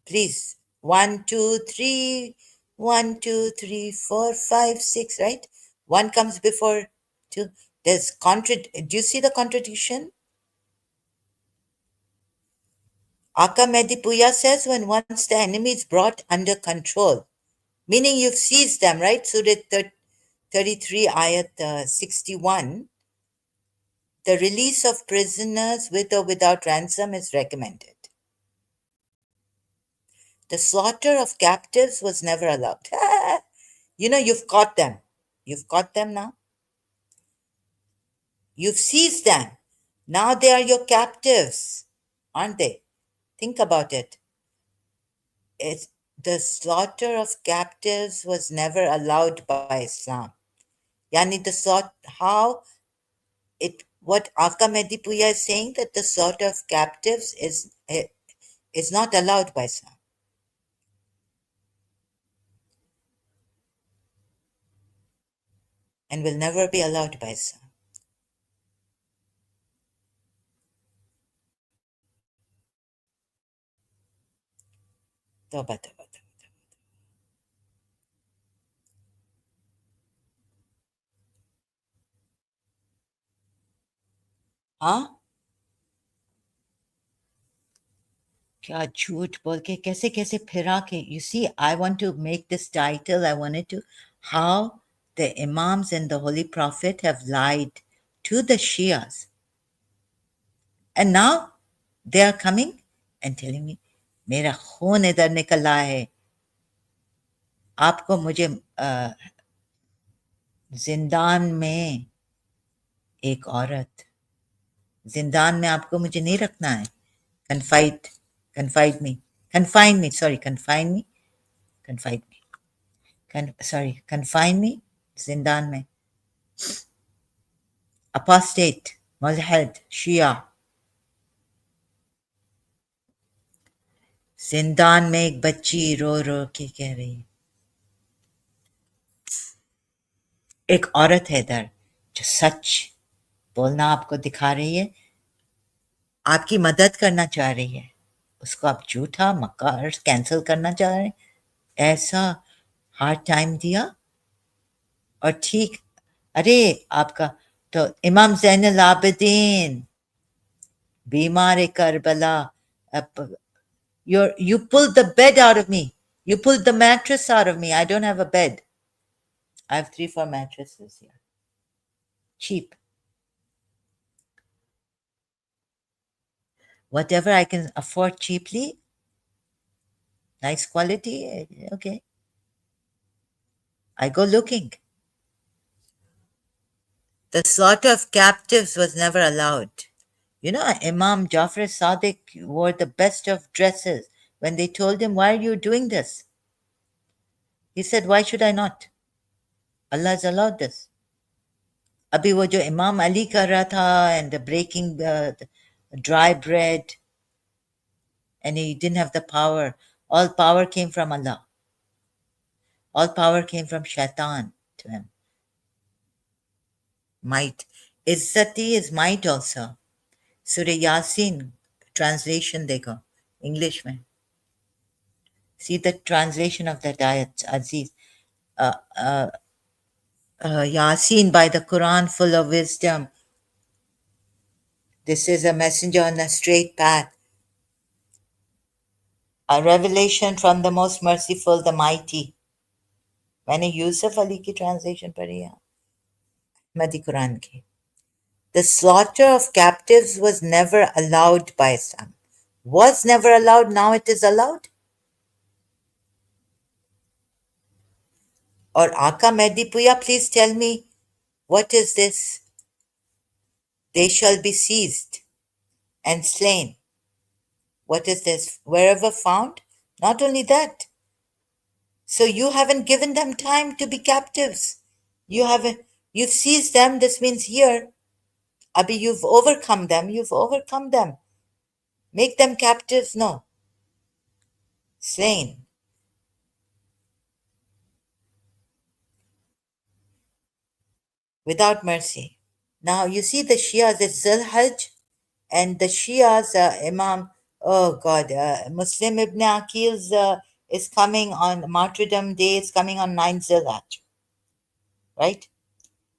Speaker 1: Please. 1, 2, 3. 1, 2, 3, 4, 5, 6, right? One comes before two. Do you see the contradiction? Aka Medipuya says when once the enemy is brought under control, meaning you've seized them, right? Surah 33, ayat 61. The release of prisoners with or without ransom is recommended. The slaughter of captives was never allowed. You know, you've caught them. You've caught them now. You've seized them. Now they are your captives, aren't they? Think about it. The slaughter of captives was never allowed by Islam. Yani what Aka Medipuya is saying, that the slaughter of captives is not allowed by Islam and will never be allowed by Islam. Tawbah, tawbah, tawbah. हाँ, क्या झूठ बोल के कैसे कैसे फिरा के. You see, I want to make this title. I wanted to how the Imams and the Holy Prophet have lied to the Shias, and now they are coming and telling me मेरा खून इधर निकल रहा है. आपको मुझे जिंदान में एक औरत, जिंदान में आपको मुझे नहीं रखना है. Confide, confide me, confine me. Sorry, confine me, confide me. Confine me. जिंदान में. Apostate, mulhid, Shia. जिंदान में एक बच्ची रो रो के कह रही है. एक औरत है इधर जो सच बोलना आपको दिखा रही है, आपकी मदद करना चाह रही है. उसको आप झूठा मकार कैंसिल करना चाह रहे हैं. ऐसा हार्ड टाइम दिया. और ठीक, अरे आपका तो इमाम जैनुल आबिदीन बीमार Karbala. You pulled the bed out of me. You pulled the mattress out of me. I don't have a bed. I have 3, 4 mattresses here. Cheap. Whatever I can afford cheaply, Nice quality. Okay. I go looking. The slaughter of captives was never allowed. You know, Imam Jafar Sadiq wore the best of dresses. When they told him, "Why are you doing this?" He said, "Why should I not? Allah has allowed this." अभी वो जो इमाम अली कर रहा था and the breaking dry bread, and he didn't have the power. All power came from Allah. All power came from shaitan to him. Might. Izzati is might also. Surah Yasin, translation देखो English में. See the translation of that ayat, Aziz. Yasin by the Quran, full of wisdom. This is a messenger on a straight path. A revelation from the most merciful, the mighty. मैंने यूसुफ अली की translation पढ़ी है मदी कुरान की. The slaughter of captives was never allowed by Islam. Was never allowed, now it is allowed. Or Aka Mehdi Puya, please tell me, what is this? They shall be seized and slain. What is this? Wherever found? Not only that. So you haven't given them time to be captives. You haven't, you've seized them. This means here, Abhi, you've overcome them. You've overcome them. Make them captives? No. Slain. Without mercy. Now you see the Shias, it's Zulhajj, and the Shias, Imam, oh God, Muslim Ibn Aqil's is coming on Martyrdom Day, is coming on 9th Zulhajj, right?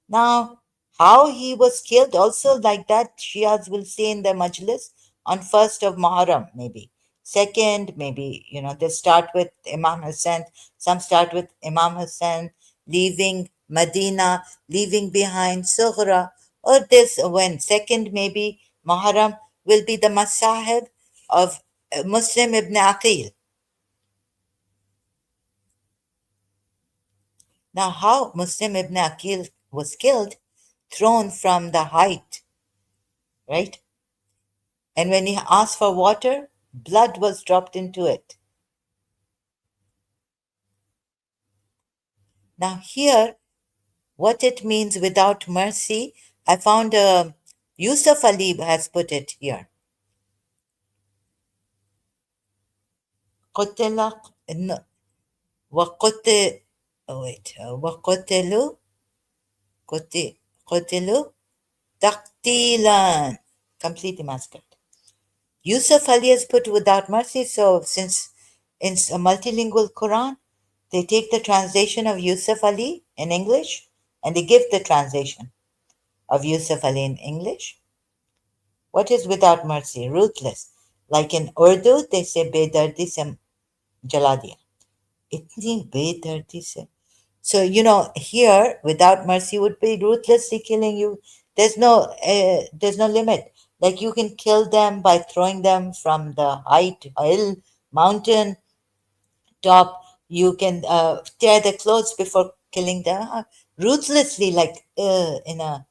Speaker 1: Now, how he was killed, also like that, Shias will say in the Majlis on 1st of Muharram, maybe. Second, maybe, they start with Imam Hussein. Some start with Imam Hussein leaving Medina, leaving behind Sughra. Or this, when second, maybe Muharram will be the Masahib of Muslim Ibn Aqil. Now, how Muslim Ibn Aqil was killed, thrown from the height, right? And when he asked for water, blood was dropped into it. Now, here, what it means without mercy, I found Yusuf Ali has put it here. قتل وقتل وقتلوا قتلوا تقتيلا, completely massacred. Yusuf Ali is put without mercy. So since it's a multilingual Quran, they take the translation of Yusuf Ali in English and they give the translation of Yusuf Ali in English. What is without mercy? Ruthless. Like in Urdu, they say bedardi se jala diya. Itni bedardi se. So, here, without mercy would be ruthlessly killing you. There's no limit. Like you can kill them by throwing them from the height, hill, mountain top. You can tear their clothes before killing them. Ruthlessly, like in a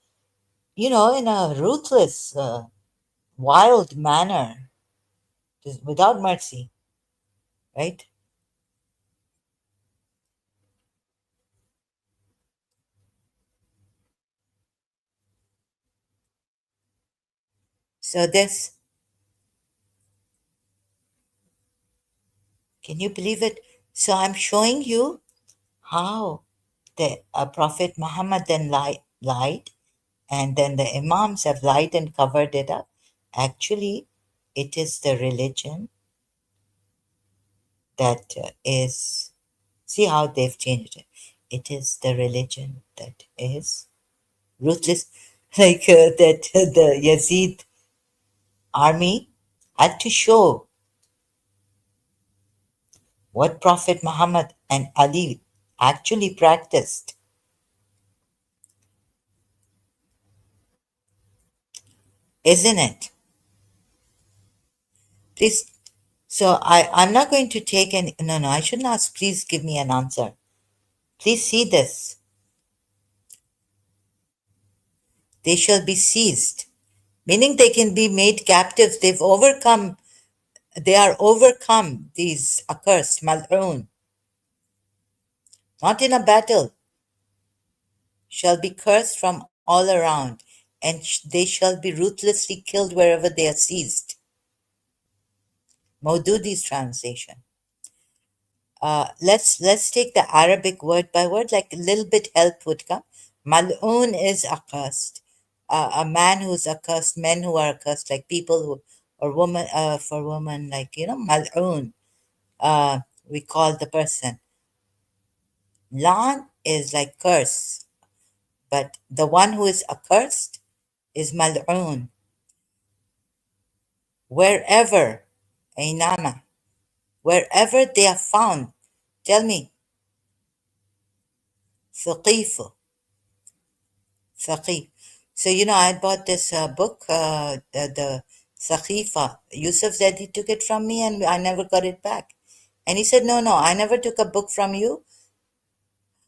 Speaker 1: ruthless, wild manner, just without mercy, right? So this, can you believe it? So I'm showing you how the Prophet Muhammad then lied, and then the Imams have lied and covered it up. Actually, it is the religion that is, see how they've changed it. It is the religion that is ruthless, like that the Yazid army had to show what Prophet Muhammad and Ali actually practiced, isn't it? Please So I'm not going to take any. No, no, I shouldn't ask. Please give me an answer. Please see this. They shall be seized, meaning they can be made captives. They've overcome. They are overcome. These accursed mal'oon, not in a battle, shall be cursed from all around, and they shall be ruthlessly killed wherever they are seized. Maududi's translation. Let's take the Arabic word by word, like a little bit help would come. Mal'un is accursed. A man who's accursed, men who are accursed, like people who, or woman, for women, like, mal'un. We call the person. Lan is like curse, but the one who is accursed is mal'un. Wherever, Ainama, wherever they are found, tell me, ثقيف. Saqif. So, I bought this book, the Saqifa. Yusuf said he took it from me and I never got it back. And he said, no, no, I never took a book from you.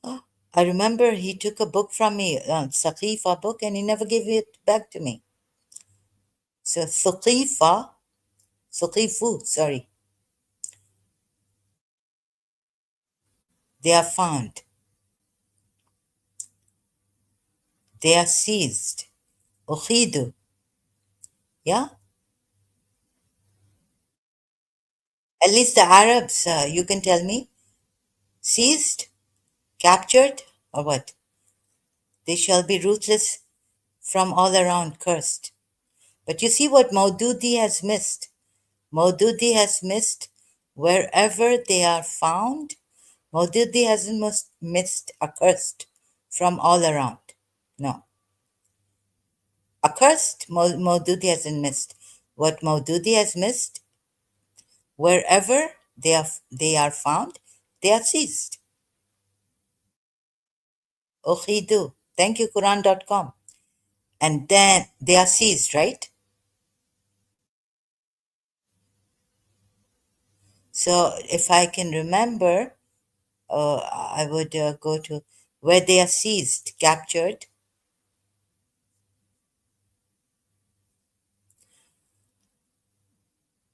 Speaker 1: I remember he took a book from me, Saqifa book, and he never gave it back to me. So, Saqifu, sorry, they are found. They are seized. Ukhidu, yeah? At least the Arabs, you can tell me, seized, captured, or what? They shall be ruthless from all around, cursed. But you see what Maududi has missed? Maududi has missed wherever they are found. Maududi hasn't missed accursed from all around. No. Accursed, Maududi hasn't missed. What Maududi has missed, wherever they are found, they are seized. Okhidu. Thank you, Quran.com. And then they are seized, right? So if I can remember, I would go to where they are seized, captured.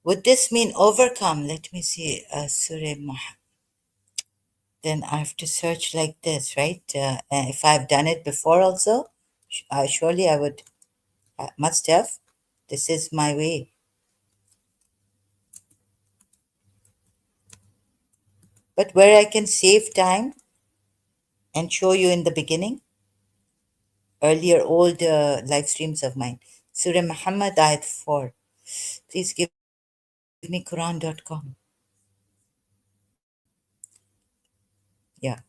Speaker 1: Would this mean overcome? Let me see. Surah Muhammad. Then I have to search like this, right? If I've done it before also, surely I would, must have. This is my way. But where I can save time and show you in the beginning, earlier old live streams of mine. Surah Muhammad, Ayat 4. Please give me Quran.com. Yeah.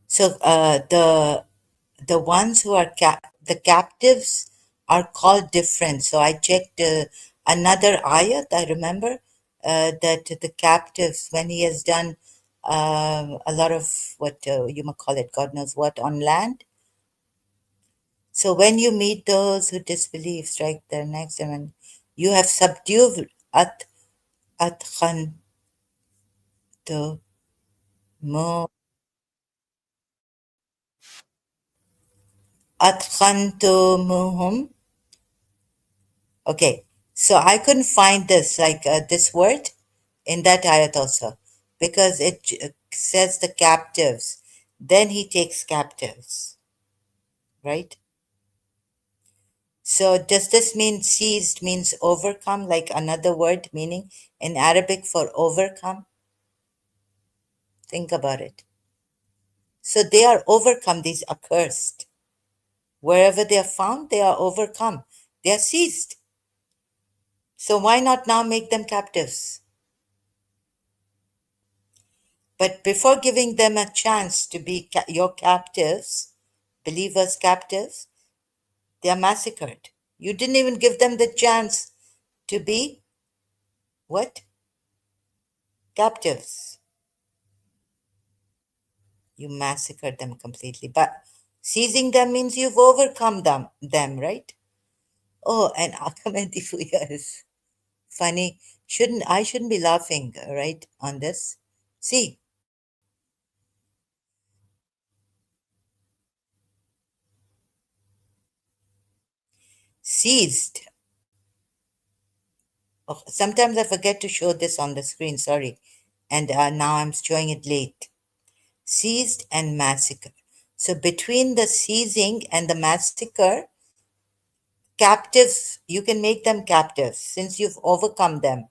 Speaker 1: So the ones who are the captives are called different. So I checked another ayat. I remember that the captives, when he has done a lot of what you might call it, God knows what, on land. So when you meet those who disbelieve, strike their necks, and when you have subdued at khan to mo at khan to muhum. Okay, so I couldn't find this, like this word in that ayat also, because it says the captives. Then he takes captives, right? So does this mean seized means overcome, like another word meaning in Arabic for overcome? Think about it. So they are overcome, these accursed. Wherever they are found, they are overcome. They are seized. So why not now make them captives? But before giving them a chance to be your captives, believers' captives, they are massacred. You didn't even give them the chance to be what? Captives. You massacred them completely. But seizing them means you've overcome them, right? Oh, and Ahmed, yes. Funny. I shouldn't be laughing, right, on this? See, seized. Oh, sometimes I forget to show this on the screen, sorry. And now I'm showing it late. Seized and massacre. So between the seizing and the massacre, captives, you can make them captives since you've overcome them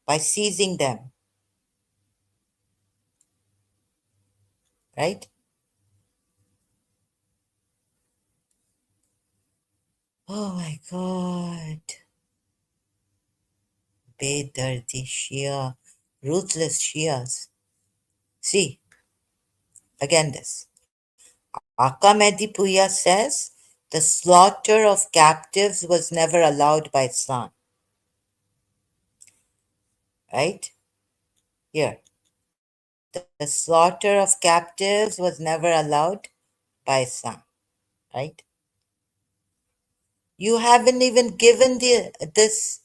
Speaker 1: by seizing them, right? Oh my God. Bedardi Shia, ruthless Shias. See, again this. Akamedipuya says the slaughter of captives was never allowed by Islam, right? Here. The slaughter of captives was never allowed by Islam, right? You haven't even given this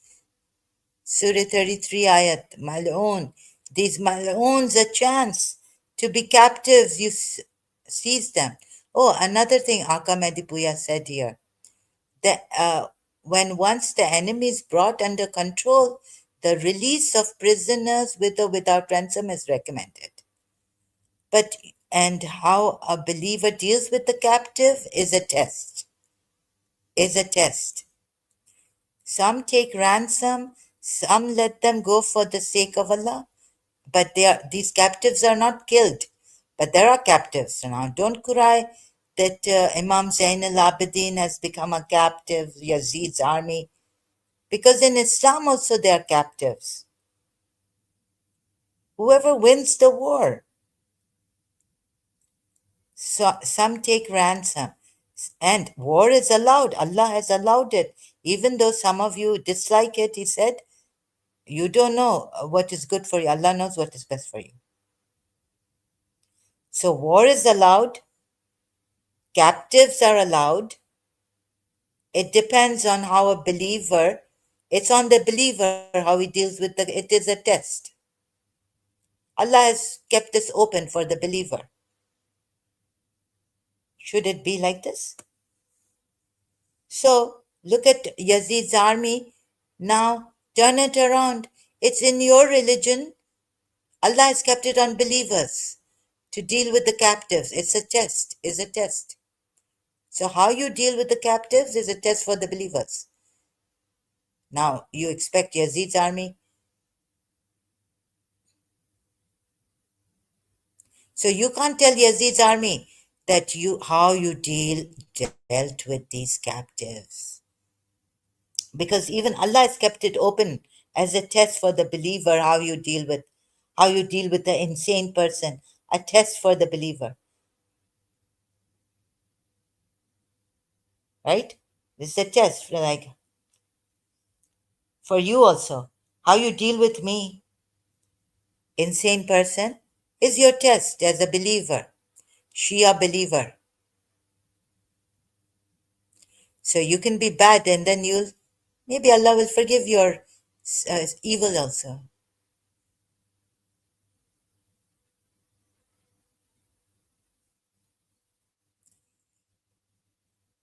Speaker 1: Surah 33 ayat, Mal'oon, these Mal'oons a chance to be captives. You seize them. Oh, another thing Aka Medipuya said here, that when once the enemy is brought under control, the release of prisoners with or without ransom is recommended. But and how a believer deals with the captive is a test. Is a test. Some take ransom, some let them go for the sake of Allah. But these captives are not killed. But there are captives. Now, don't cry that Imam Zain al-Abidin has become a captive, Yazid's army, because in Islam also they are captives. Whoever wins the war. So, some take ransom. And war is allowed. Allah has allowed it. Even though some of you dislike it, He said, you don't know what is good for you. Allah knows what is best for you. So war is allowed, captives are allowed. It depends on how a believer, it's on the believer how he deals with it is a test. Allah has kept this open for the believer. Should it be like this? So look at Yazid's army. Now turn it around. It's in your religion. Allah has kept it on believers to deal with the captives. It's a test, is a test. So how you deal with the captives is a test for the believers. Now you expect Yazid's army. So you can't tell Yazid's army that you how you dealt with these captives. Because even Allah has kept it open as a test for the believer how you deal with the insane person. A test for the believer. Right? This is a test for like for you also. How you deal with me, insane person, is your test as a believer, Shia believer. So you can be bad and then maybe Allah will forgive your evil also.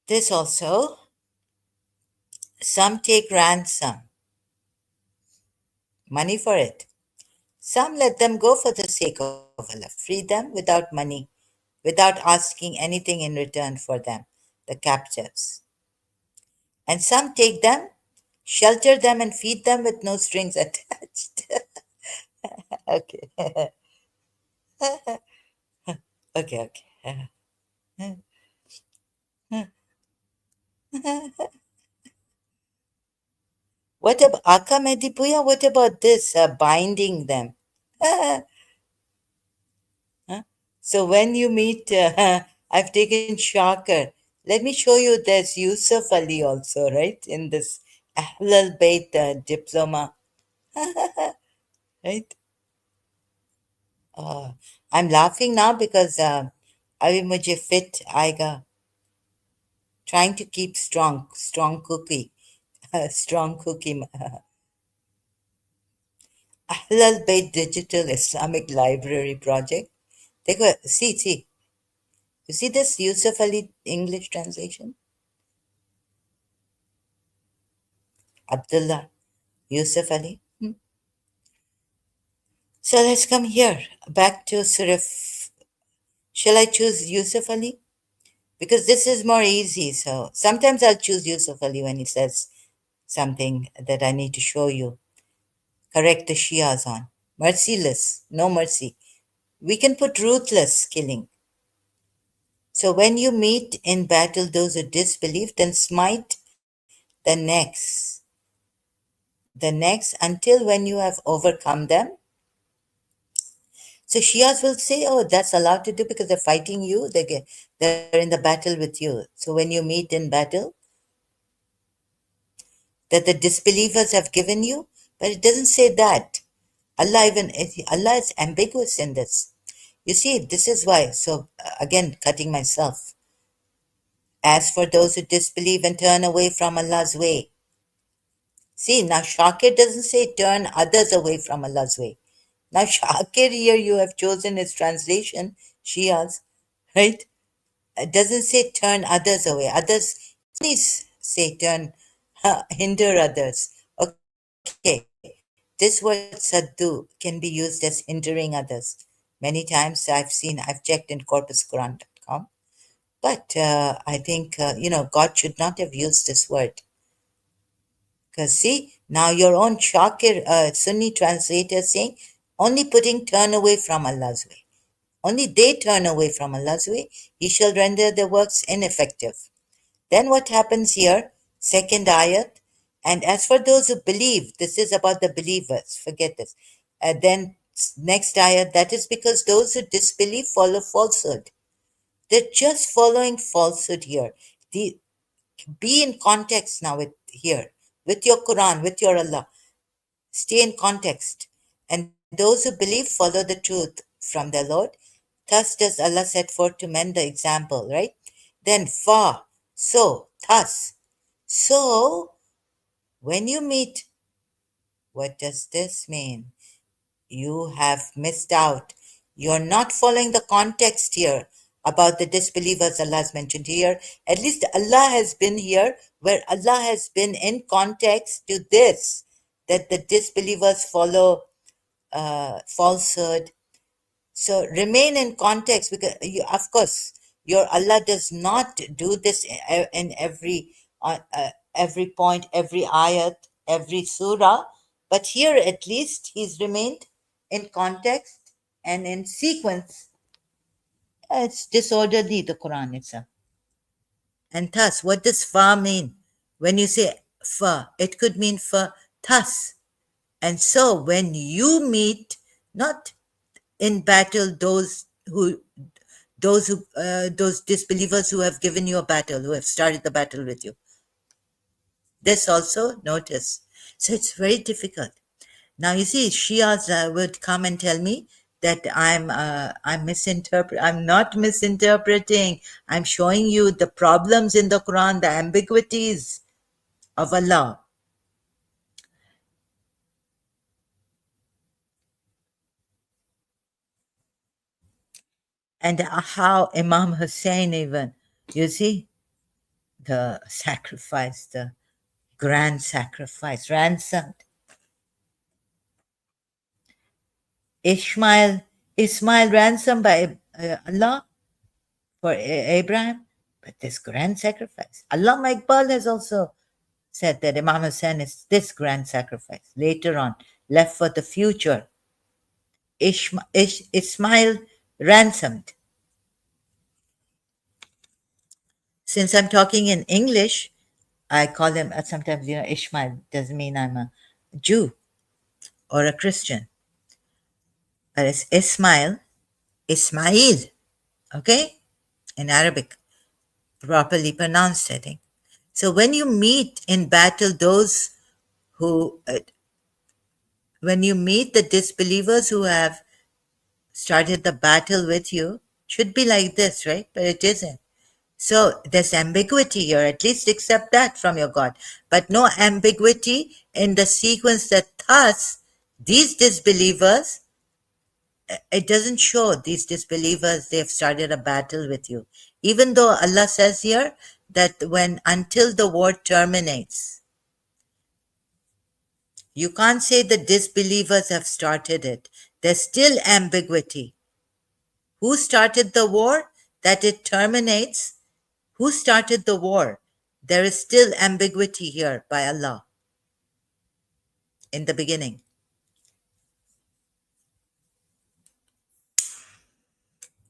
Speaker 1: This also, some take ransom, money for it. Some let them go for the sake of Allah, free them without money, without asking anything in return for them, the captives. And some take them, shelter them, and feed them with no strings attached. Okay. Okay, okay. What about Akamedipuya? What about this binding them? Huh? So when you meet, I've taken Shakar. Let me show you there's Yusuf Ali also, right? In this Ahlul Bayt diploma, right? Uh, I'm laughing now because अभी मुझे fit आएगा. Trying to keep strong cookie, strong cookie. Ahlal Bayt Digital Islamic Library Project. See, you see this Yusuf Ali English translation? Abdullah Yusuf Ali. So let's come here, back to sort of, shall I choose Yusuf Ali? Because this is more easy. So sometimes I'll choose Yusuf Ali when he says something that I need to show you. Correct the Shias on. Merciless, no mercy. We can put ruthless killing. So when you meet in battle those who disbelieve, then smite the next until when you have overcome them. So Shias will say, oh, that's allowed to do because they're fighting you. They're in the battle with you. So when you meet in battle, that the disbelievers have given you, but it doesn't say that. Allah is ambiguous in this. You see, this is why. So again, cutting myself. As for those who disbelieve and turn away from Allah's way. See, now Shakir doesn't say turn others away from Allah's way. Now Shakir here you have chosen his translation, Shias, right? It doesn't say turn others away. Others, please say turn, hinder others. Okay, this word saddu can be used as hindering others. Many times I've checked in corpusquran.com, but I think, God should not have used this word. Because see, now your own Shakir Sunni translator saying, only putting turn away from Allah's way. Only they turn away from Allah's way, He shall render their works ineffective. Then what happens here? Second ayat. And as for those who believe, this is about the believers, forget this. Then next ayat, that is because those who disbelieve follow falsehood. They're just following falsehood here. Be in context now with your Quran, with your Allah. Stay in context. And those who believe follow the truth from their Lord. Thus does Allah set forth to men the example, right? Then thus. So, when you meet, what does this mean? You have missed out. You're not following the context here about the disbelievers Allah has mentioned here. At least Allah has been here where Allah has been in context to this, that the disbelievers follow falsehood. So remain in context because of course, your Allah does not do this in every point, every ayat, every surah. But here at least he's remained in context and in sequence. It's disorderly, the Quran itself. And thus, what does fa mean? When you say fa, it could mean fa thus. And so when you meet, not in battle those disbelievers who have given you a battle, who have started the battle with you. This also notice. So it's very difficult. Now you see, Shias would come and tell me that I'm not misinterpreting. I'm showing you the problems in the Quran, the ambiguities of Allah. And how Imam Hussein even, you see, the sacrifice, the grand sacrifice, ransomed. Ismail ransomed by Allah for Abraham, but this grand sacrifice. Allama Iqbal has also said that Imam Hussein is this grand sacrifice. Later on, left for the future. Ismail ransomed. Since I'm talking in English, I call him sometimes, Ishmael doesn't mean I'm a Jew or a Christian, but it's Ismail, okay, in Arabic, properly pronounced, I think. So when you meet in battle who, uh, when you meet the disbelievers who have started the battle with you, should be like this, right? But it isn't. So there's ambiguity here. At least accept that from your God. But no ambiguity in the sequence that thus These disbelievers, it doesn't show these disbelievers they've started a battle with you. Even though Allah says here that when until the war terminates, you can't say the disbelievers have started it. There's still ambiguity. Who started the war? That it terminates. Who started the war? There is still ambiguity here by Allah in the beginning.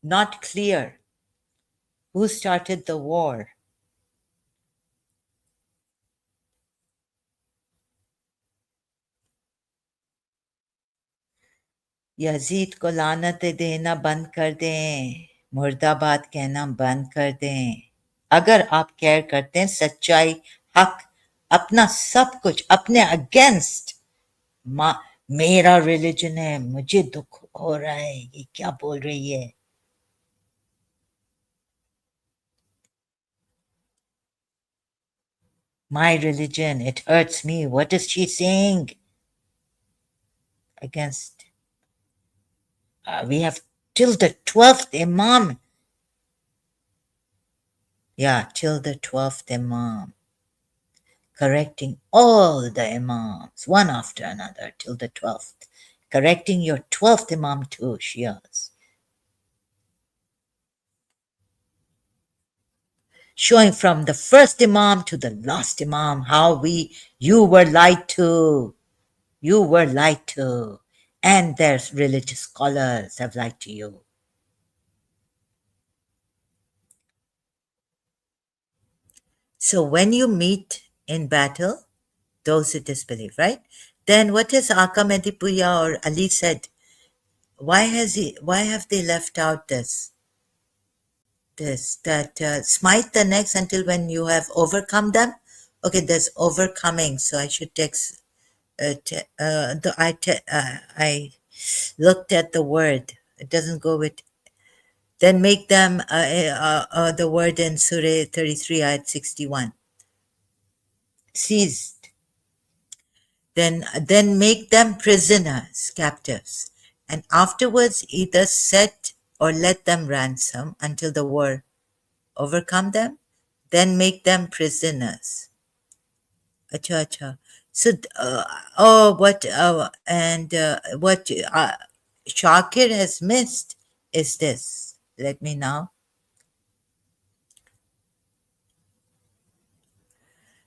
Speaker 1: Not clear. Who started the war? Yazid को लानतें देना बंद कर दें, मुर्दाबाद कहना बंद कर दें। अगर आप केयर करते हैं सच्चाई, हक, अपना सब कुछ अपने अगेंस्ट, मेरा रिलीजन है, मुझे दुख हो रहा है, ये क्या बोल रही है? My religion, it hurts me. What is she saying? Against, we have till the 12th Imam. Yeah, till the 12th Imam. Correcting all the Imams, one after another, till the 12th. Correcting your 12th Imam too, Shias. Showing from the first Imam to the last Imam how you were lied to. You were lied to. And there's religious scholars have lied to you. So when you meet in battle, those who disbelieve, right? Then what has Aka Medipuya or Ali said? Why have they left out this that smite the next until when you have overcome them? Okay, there's overcoming, so I should text. I looked at the word. It doesn't go with. Then make them the word in Surah 33, ayat 61. Seized. Then make them prisoners, captives, and afterwards either set or let them ransom until the war overcome them, then make them prisoners. Acha, acha. So, what Shakir has missed is this. Let me now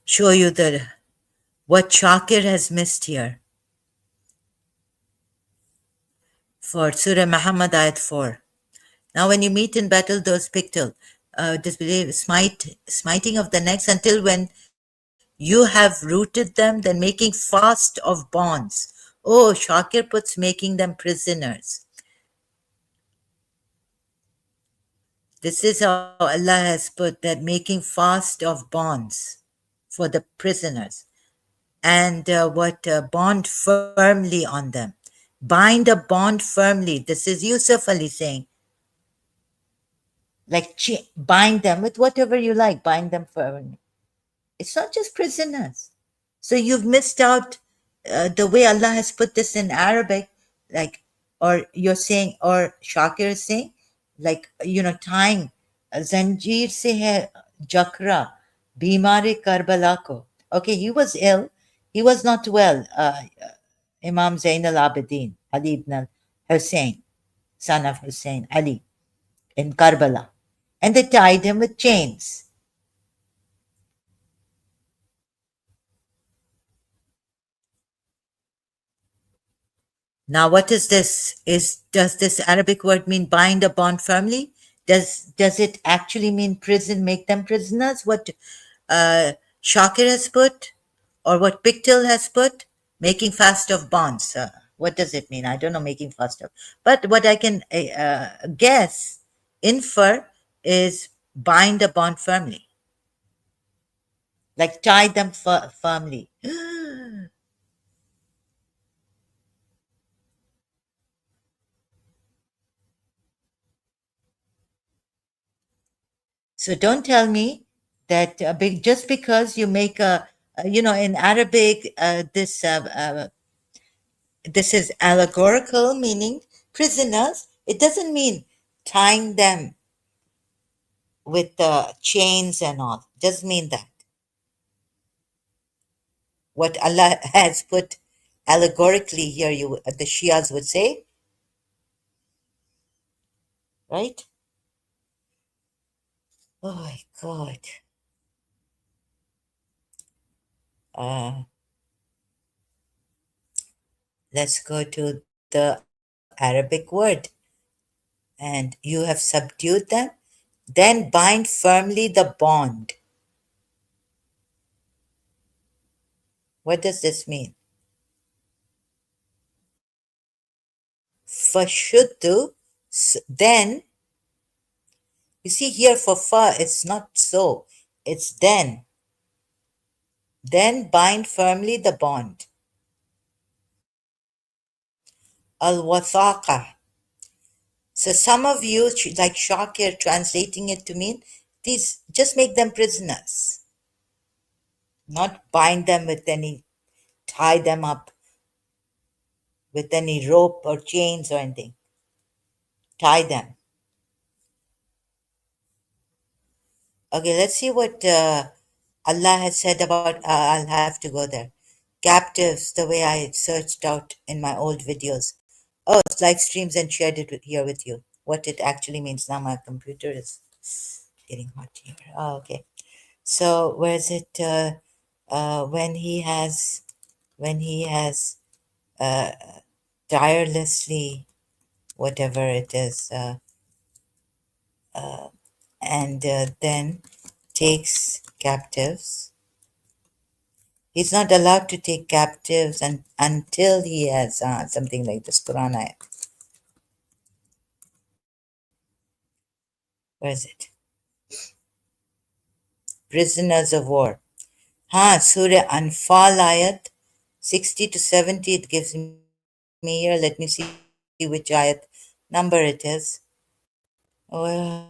Speaker 1: show you what Shakir has missed here for Surah Muhammad ayat 4. Now, when you meet in battle, those pictal, disbelieve, smiting of the necks until when you have rooted them, then making fast of bonds. Oh, Shakir puts making them prisoners. This is how Allah has put that making fast of bonds for the prisoners and bond firmly on them. Bind a bond firmly. This is Yusuf Ali saying, like bind them with whatever you like, bind them firmly. It's not just prisoners. So you've missed out the way Allah has put this in Arabic, like, or you're saying, or Shakir is saying, like, tying Zanjeer se hai jakra, bimare Karbala ko. Okay, he was ill. He was not well. Imam Zain al-Abidin, Ali ibn al-Hussein, son of Hussein, Ali, in Karbala. And they tied him with chains. Now, what is this? Does this Arabic word mean bind a bond firmly? Does it actually mean prison, make them prisoners? What Shakir has put, or what Pictil has put, making fast of bonds. What does it mean? I don't know, making fast of. But what I can guess, infer, is bind a bond firmly, like tie them firmly. So don't tell me that just because you make in Arabic, this This is allegorical, meaning prisoners. It doesn't mean tying them with chains and all. Doesn't mean that. What Allah has put allegorically here, the Shias would say, right? Oh my God. Uh, let's go to the Arabic word. And you have subdued them, then bind firmly the bond. What does this mean? Fashuddu, then, you see here for fa, it's not so, it's then bind firmly the bond. Al wathaqa. So some of you, like Shakir, translating it to mean these, just make them prisoners, not bind them with any, tie them up with any rope or chains or anything. Tie them. Okay, let's see what Allah has said about. I'll have to go there. Captives, the way I searched out in my old videos. Oh, it's live streams and shared it here with you. What it actually means. Now my computer is getting hot here. Oh, okay. So where is it? When he has uh, tirelessly, whatever it is, and then takes captives. He's not allowed to take captives until he has something like this Quran ayat. Where is it? Prisoners of war. Surah Anfal ayat 60 to 70. It gives me here. Let me see which ayat number it is. Oh,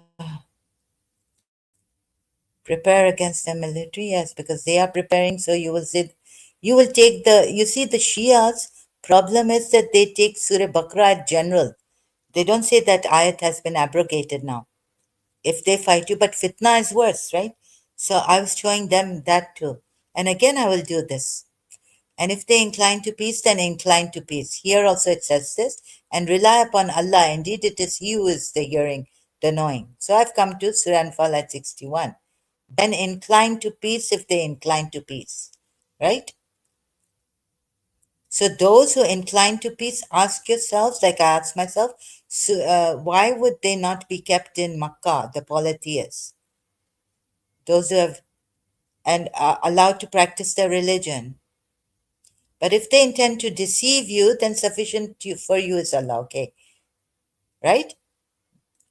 Speaker 1: prepare against the military, yes, because they are preparing. So you will see, you will take the. You see, the Shias problem is that they take Surah Baqarah at general. They don't say that ayat has been abrogated now if they fight you, but fitna is worse, right? So I was showing them that too. And again, I will do this. And if they incline to peace, then incline to peace. Here also it says this, and rely upon Allah. Indeed, it is He who is the hearing, the knowing. So I've come to Surah Anfal at 61. Then incline to peace if they incline to peace, right? So those who incline to peace, ask yourselves, like I asked myself, so why would they not be kept in Makkah, the polytheists? Those who have and are allowed to practice their religion. But if they intend to deceive you, then sufficient for you is Allah, okay, right?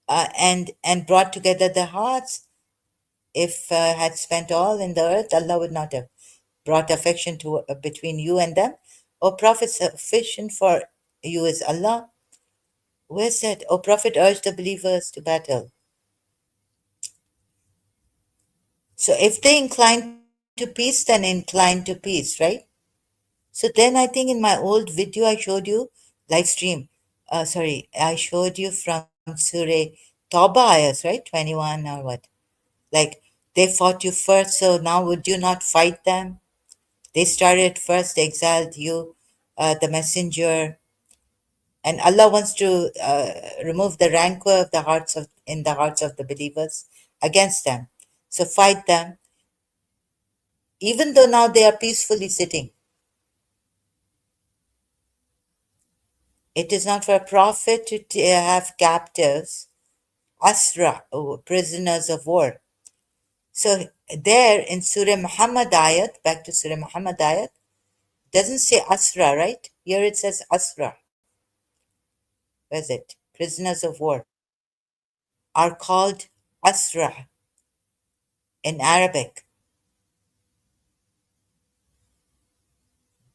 Speaker 1: And brought together the hearts. If had spent all in the earth, Allah would not have brought affection to between you and them. O Prophet, sufficient for you is Allah. Where's that? O Prophet, urged the believers to battle. So if they incline to peace, then incline to peace, right? So then I think in my old video I showed you, live stream, I showed you from Surah Tawbah ayahs, right? 21 or what? Like they fought you first, so now would you not fight them? They started first, they exiled you, the messenger, and Allah wants to remove the rancor of the hearts of in the hearts of the believers against them. So fight them, even though now they are peacefully sitting. It is not for a prophet to have captives, asra, prisoners of war. So there in Surah Muhammad ayat, back to Surah Muhammad ayat, doesn't say asra, right? Here it says asra. Where's it? Prisoners of war are called asra in Arabic.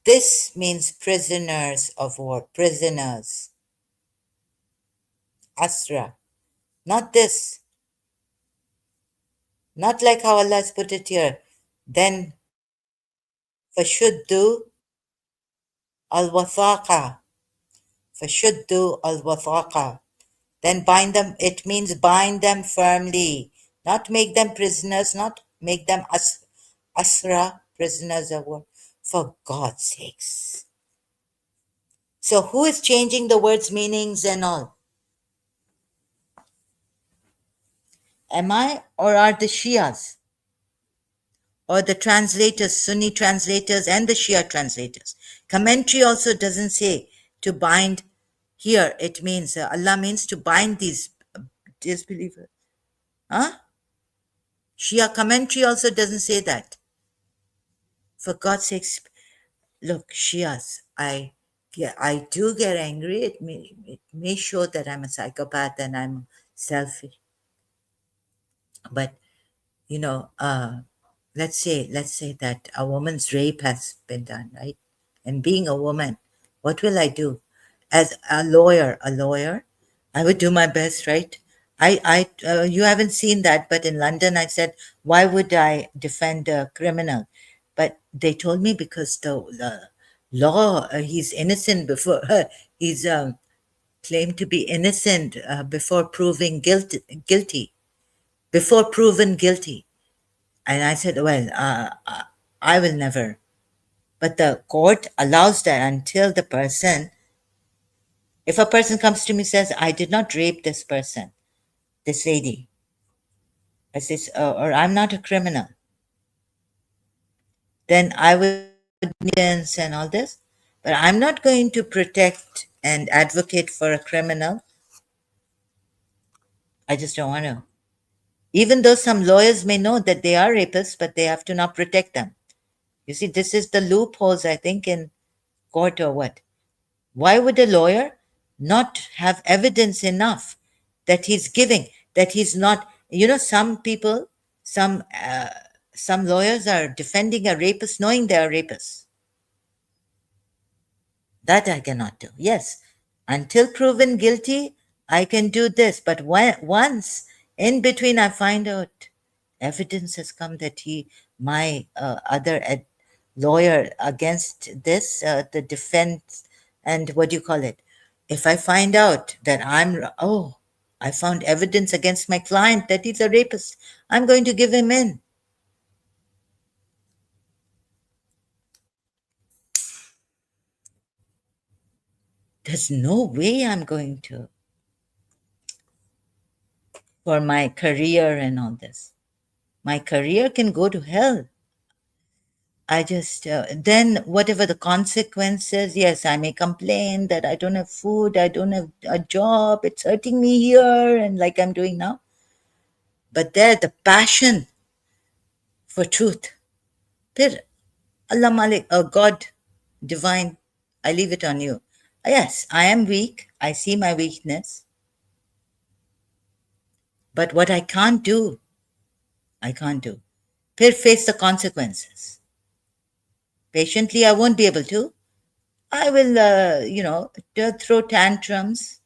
Speaker 1: This means prisoners of war, prisoners, asra. Not this, not like how Allah has put it here. Then fashuddu al-wathaqa. فَشُدُّوا al-wathaqa. Then bind them, it means bind them firmly, not make them prisoners, not make them asra, prisoners of war. For God's sakes. So who is changing the words' meanings and all? Am I, or are the Shias? Or the translators, Sunni translators and the Shia translators? Commentary also doesn't say to bind. Here it means, Allah means to bind these disbelievers. Huh? Shia commentary also doesn't say that. For God's sakes, look, Shias, I do get angry. It may show that I'm a psychopath and I'm selfish. But let's say that a woman's rape has been done, right? And being a woman, what will I do? As a lawyer, I would do my best, right? You haven't seen that, but in London, I said, why would I defend a criminal? But they told me because the law, he's innocent before he's claimed to be innocent before proving guilty, before proven guilty. And I said, well, I will never. But the court allows that until the person, if a person comes to me and says, I did not rape this person, this lady, I says, or I'm not a criminal, then I would evidence and all this. But I'm not going to protect and advocate for a criminal. I just don't want to. Even though some lawyers may know that they are rapists, but they have to not protect them. You see, this is the loopholes, I think, in court or what. Why would a lawyer not have evidence enough that he's giving, that he's not, some people, some some lawyers are defending a rapist knowing they are rapists. That I cannot do. Yes, until proven guilty, I can do this. But once in between, I find out evidence has come that my other lawyer against this, the defense, and what do you call it? If I find out that I found evidence against my client that he's a rapist, I'm going to give him in. There's no way I'm going to, for my career and all this. My career can go to hell. I just, then whatever the consequences, yes, I may complain that I don't have food, I don't have a job, it's hurting me here, and like I'm doing now. But there, the passion for truth. Pir Allah Malik, oh God, divine, I leave it on you. Yes, I am weak. I see my weakness. But what I can't do, I can't do. Pir face the consequences. Patiently, I won't be able to. I will, throw tantrums,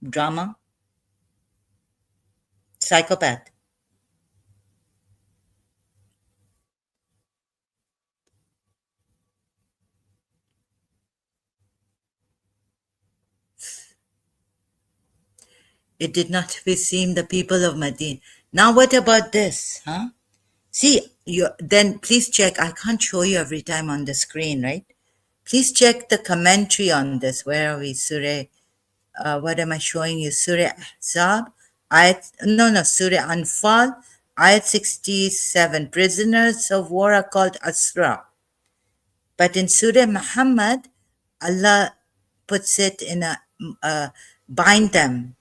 Speaker 1: drama, psychopath. It did not beseem the people of Medina. Now, what about this, huh? See, then please check. I can't show you every time on the screen, right? Please check the commentary on this. Where are we? Surah, what am I showing you? Surah Ahzab, Surah Anfal, Ayat 67. Prisoners of war are called Asra. But in Surah Muhammad, Allah puts it in bind them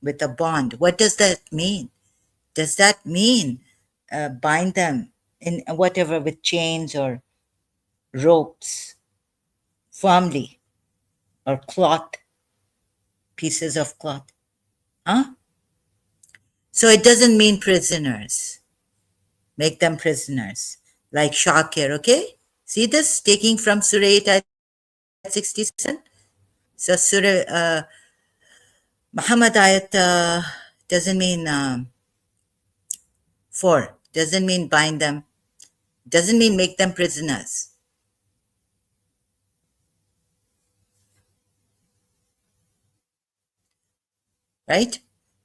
Speaker 1: with a bond. What does that mean? Does that mean bind them in whatever with chains or ropes firmly or cloth, pieces of cloth? Huh? So it doesn't mean prisoners. Make them prisoners. Like Shakir, okay? See this? Taking from Surah 8, ayat 67. So Surah Muhammad ayat doesn't mean 4. Doesn't mean bind them. Doesn't mean make them prisoners. right?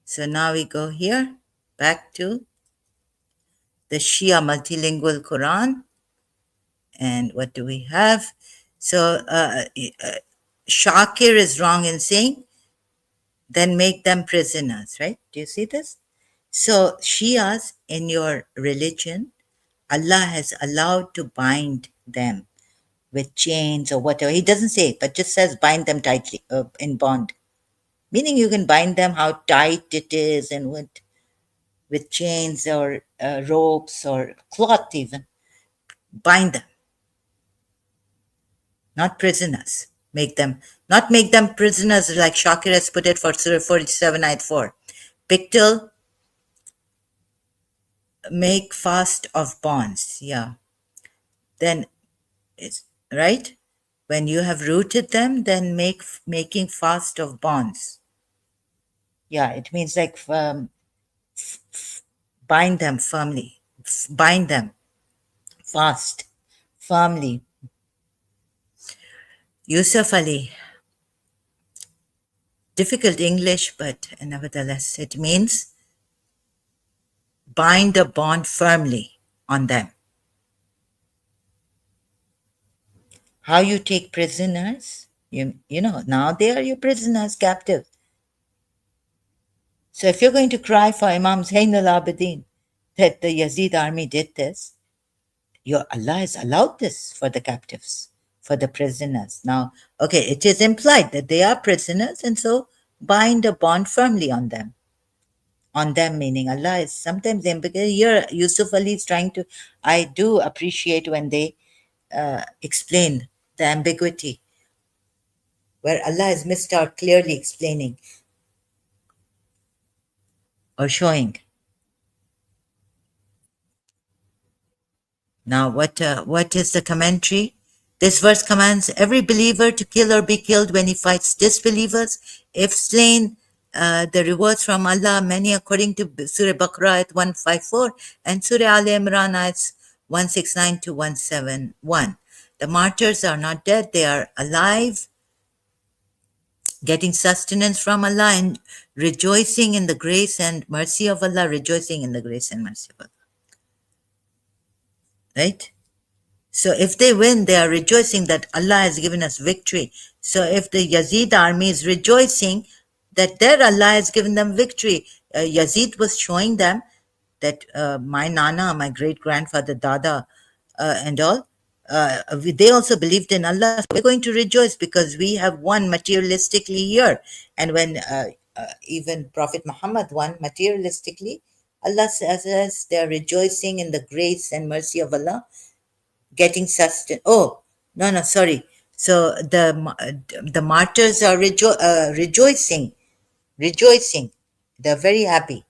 Speaker 1: So now we go here back to the Shia multilingual Quran. And what do we have? So Shakir is wrong in saying, then make them prisoners, right? Do you see this? So Shias in your religion, Allah has allowed to bind them with chains or whatever. He doesn't say, but just says bind them tightly in bond. Meaning you can bind them how tight it is and with chains or ropes or cloth even. Bind them, not prisoners. Not make them prisoners like Shakir has put it for Surah 47 ayat 4. Pictal, make fast of bonds. Yeah. Then it's right. When you have rooted them, then making fast of bonds. Yeah, it means like bind them firmly, bind them fast, firmly. Yusuf Ali, difficult English, but nevertheless, it means bind the bond firmly on them. How you take prisoners? You know, now they are your prisoners, captive. So if you're going to cry for Imam Zain al-Abidin that the Yazid army did this, your Allah has allowed this for the captives, for the prisoners. Now, okay, it is implied that they are prisoners, and so bind a bond firmly on them. On them, meaning Allah is sometimes ambiguous. Here, Yusuf Ali is trying to, I do appreciate when they explain the ambiguity, where Allah has missed out clearly explaining or showing. Now, what is the commentary? This verse commands every believer to kill or be killed when he fights disbelievers. If slain, the rewards from Allah are many, according to Surah Baqarah at 154 and Surah Al Imran ayats 169 to 171. The martyrs are not dead, they are alive, getting sustenance from Allah and rejoicing in the grace and mercy of Allah, rejoicing in the grace and mercy of Allah. Right? So if they win, they are rejoicing that Allah has given us victory. So if the Yazid army is rejoicing that their Allah has given them victory, Yazid was showing them that my Nana, my great grandfather, Dada, and all, they also believed in Allah. So we're going to rejoice because we have won materialistically here. And when even Prophet Muhammad won materialistically, Allah says they are rejoicing in the grace and mercy of Allah, getting sustenance. Oh, no, no, sorry. So the martyrs are rejoicing, rejoicing. They're very happy,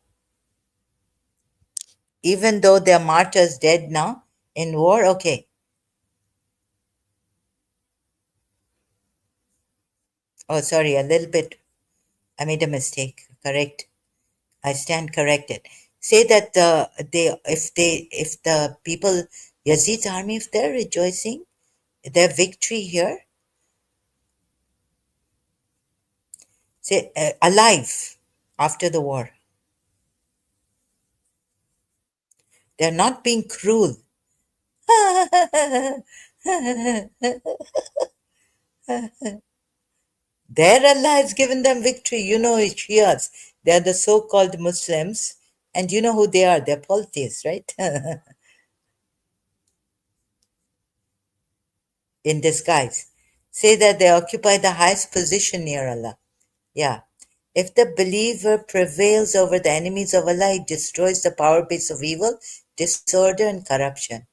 Speaker 1: even though they're martyrs dead now in war. Okay. Oh, sorry, a little bit. I made a mistake. Correct. I stand corrected. Say that if the people Yazid's army, if they're rejoicing their victory here, say alive after the war. They're not being cruel. Their Allah has given them victory. You know, Shias, they are the so called Muslims, and you know who they are. They're polytheists, right? In disguise. Say that they occupy the highest position near Allah. Yeah. If the believer prevails over the enemies of Allah, he destroys the power base of evil, disorder, and corruption.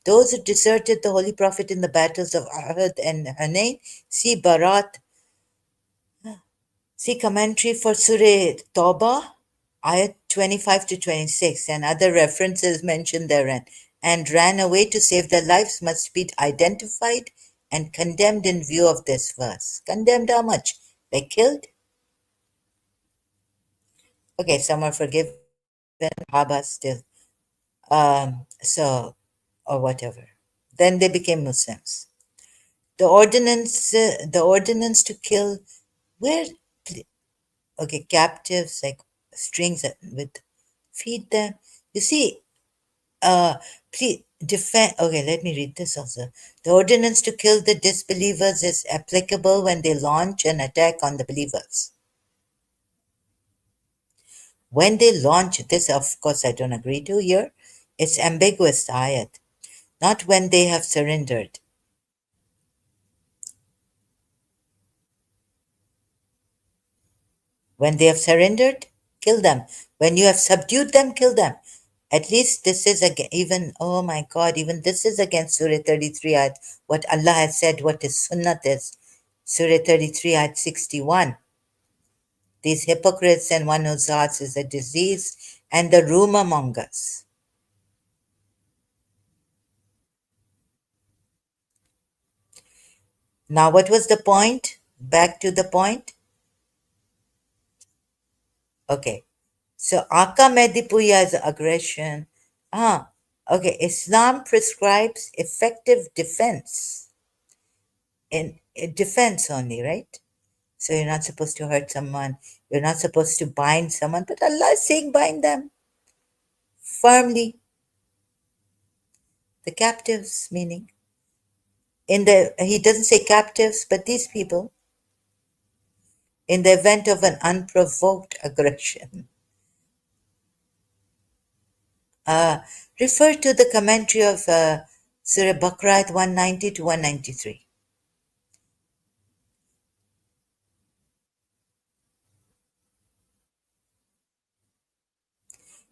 Speaker 1: Those who deserted the Holy Prophet in the battles of Ahud and Hunayn, see Barat. See commentary for Surah Tawbah, ayat 25 to 26, and other references mentioned therein, and ran away to save their lives must be identified and condemned in view of this verse. Condemned how much? They killed? Okay, some are forgiven, Haba still. So, or whatever. Then they became Muslims. The ordinance to kill, where? Okay, captives like strings with feed them. You see, uh, please defend. Okay, let me read this also. The ordinance to kill the disbelievers is applicable when they launch an attack on the believers. When they launch this, of course, I don't agree to here. It's ambiguous, the ayat. Not when they have surrendered. When they have surrendered, kill them. When you have subdued them, kill them. At least this is even, oh my God, even this is against Surah 33 ayat, what Allah has said, what His sunnat is. Surah 33 ayat 61. These hypocrites and one whose heart is a disease and the rumor mongers. Now, what was the point? Back to the point. Okay. So, Aka Medipuya is aggression. Okay. Islam prescribes effective defense. In defense only, right? So, you're not supposed to hurt someone. You're not supposed to bind someone. But Allah is saying bind them firmly. The captives, meaning. He doesn't say captives, but these people, in the event of an unprovoked aggression. Uh, Refer to the commentary of Surah Baqarah 190 to 193.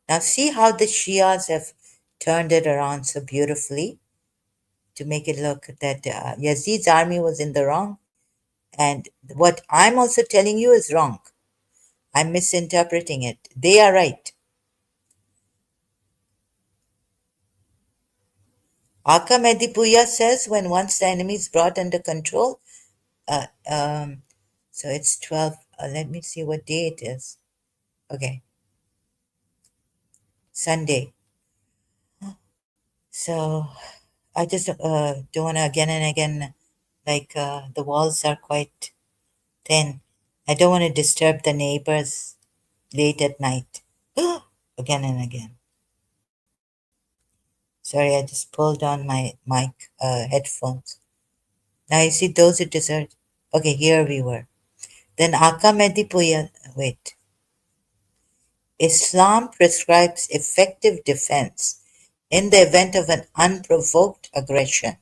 Speaker 1: Now, see how the Shias have turned it around so beautifully to make it look that Yazid's army was in the wrong. And what I'm also telling you is wrong. I'm misinterpreting it. They are right. Aka Medipuya says when once the enemy is brought under control, uh, um, so it's 12. Let me see what day it is. Okay, Sunday. So I just don't want to again and again, like the walls are quite thin. I don't want to disturb the neighbors late at night. Again and again. Sorry, I just pulled on my mic headphones. Now you see those who deserve. Okay, here we were. Then Aka Medipuya. Wait. Islam prescribes effective defense in the event of an unprovoked aggression.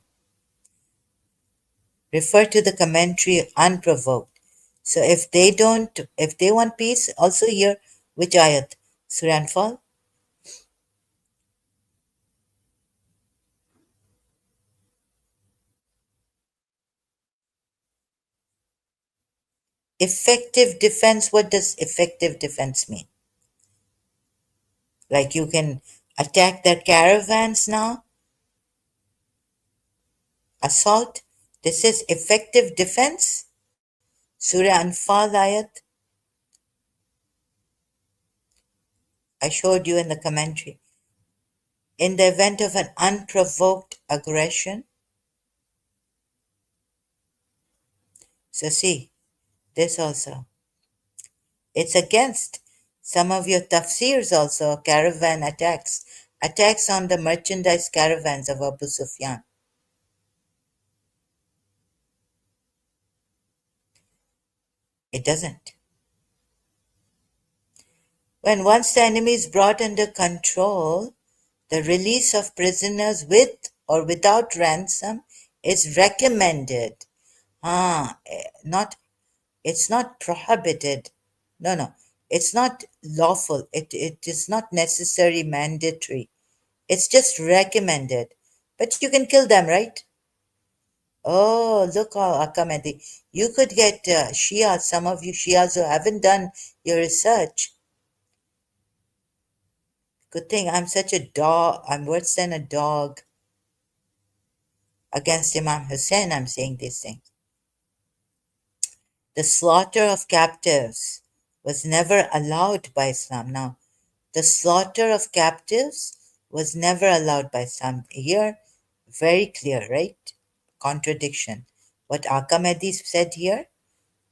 Speaker 1: Refer to the commentary unprovoked. So if they want peace, also here, which ayat? Surah Anfal? Effective defense, what does effective defense mean? Like you can attack their caravans now? Assault? This is effective defense? Surah Anfal ayat? I showed you in the commentary. In the event of an unprovoked aggression. So see, this also. It's against some of your tafsirs also, caravan attacks, attacks on the merchandise caravans of Abu Sufyan. It doesn't. When once the enemy is brought under control, the release of prisoners with or without ransom is recommended. Not it's not prohibited. No, no. It's not lawful. It is not necessary mandatory. It's just recommended. But you can kill them, right? Oh, look how Akamedi. You could get Shia, some of you Shias who haven't done your research. Good thing I'm such a dog. I'm worse than a dog against Imam Hussein. I'm saying these things. The slaughter of captives was never allowed by Islam. Now, the slaughter of captives was never allowed by Islam. Here, very clear, right? Contradiction. What Akamedi said here,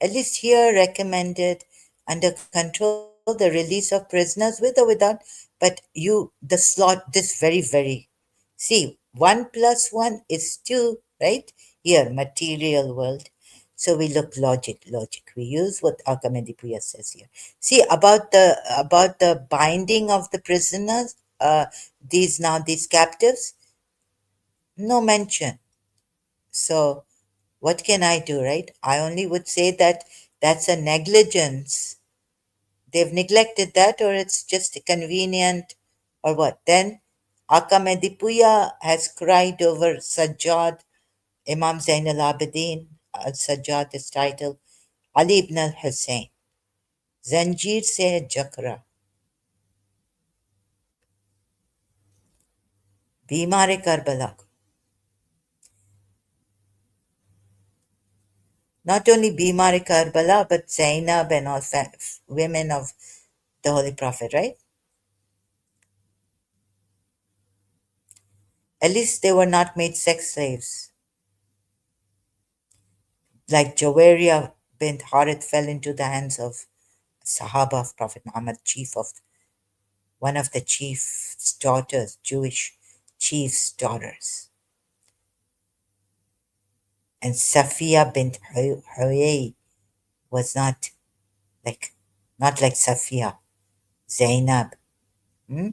Speaker 1: at least here recommended, under control, the release of prisoners with or without, but the slot, this very, very, see, 1 plus 1 is 2, right? Here, material world. So we look logic. We use what Akamedipuya says here. See, about the binding of the prisoners, these captives, no mention. So what can I do, right? I only would say that that's a negligence. They've neglected that, or it's just convenient, or what. Then Akamedipuya has cried over Sajjad, Imam Zain al Abidin, Sajjad is title, Ali ibn al Hussein. Zanjeer se hai jakra, बीमार Karbala. Not only बीमार Karbala, but Zainab and all women of the Holy Prophet, right? At least they were not made sex slaves. Like Jawaria bint Harith fell into the hands of Sahaba of Prophet Muhammad, one of the chief's daughters, Jewish chief's daughters. And Safiya bint Huyay was like not like Safiya, Zainab hmm,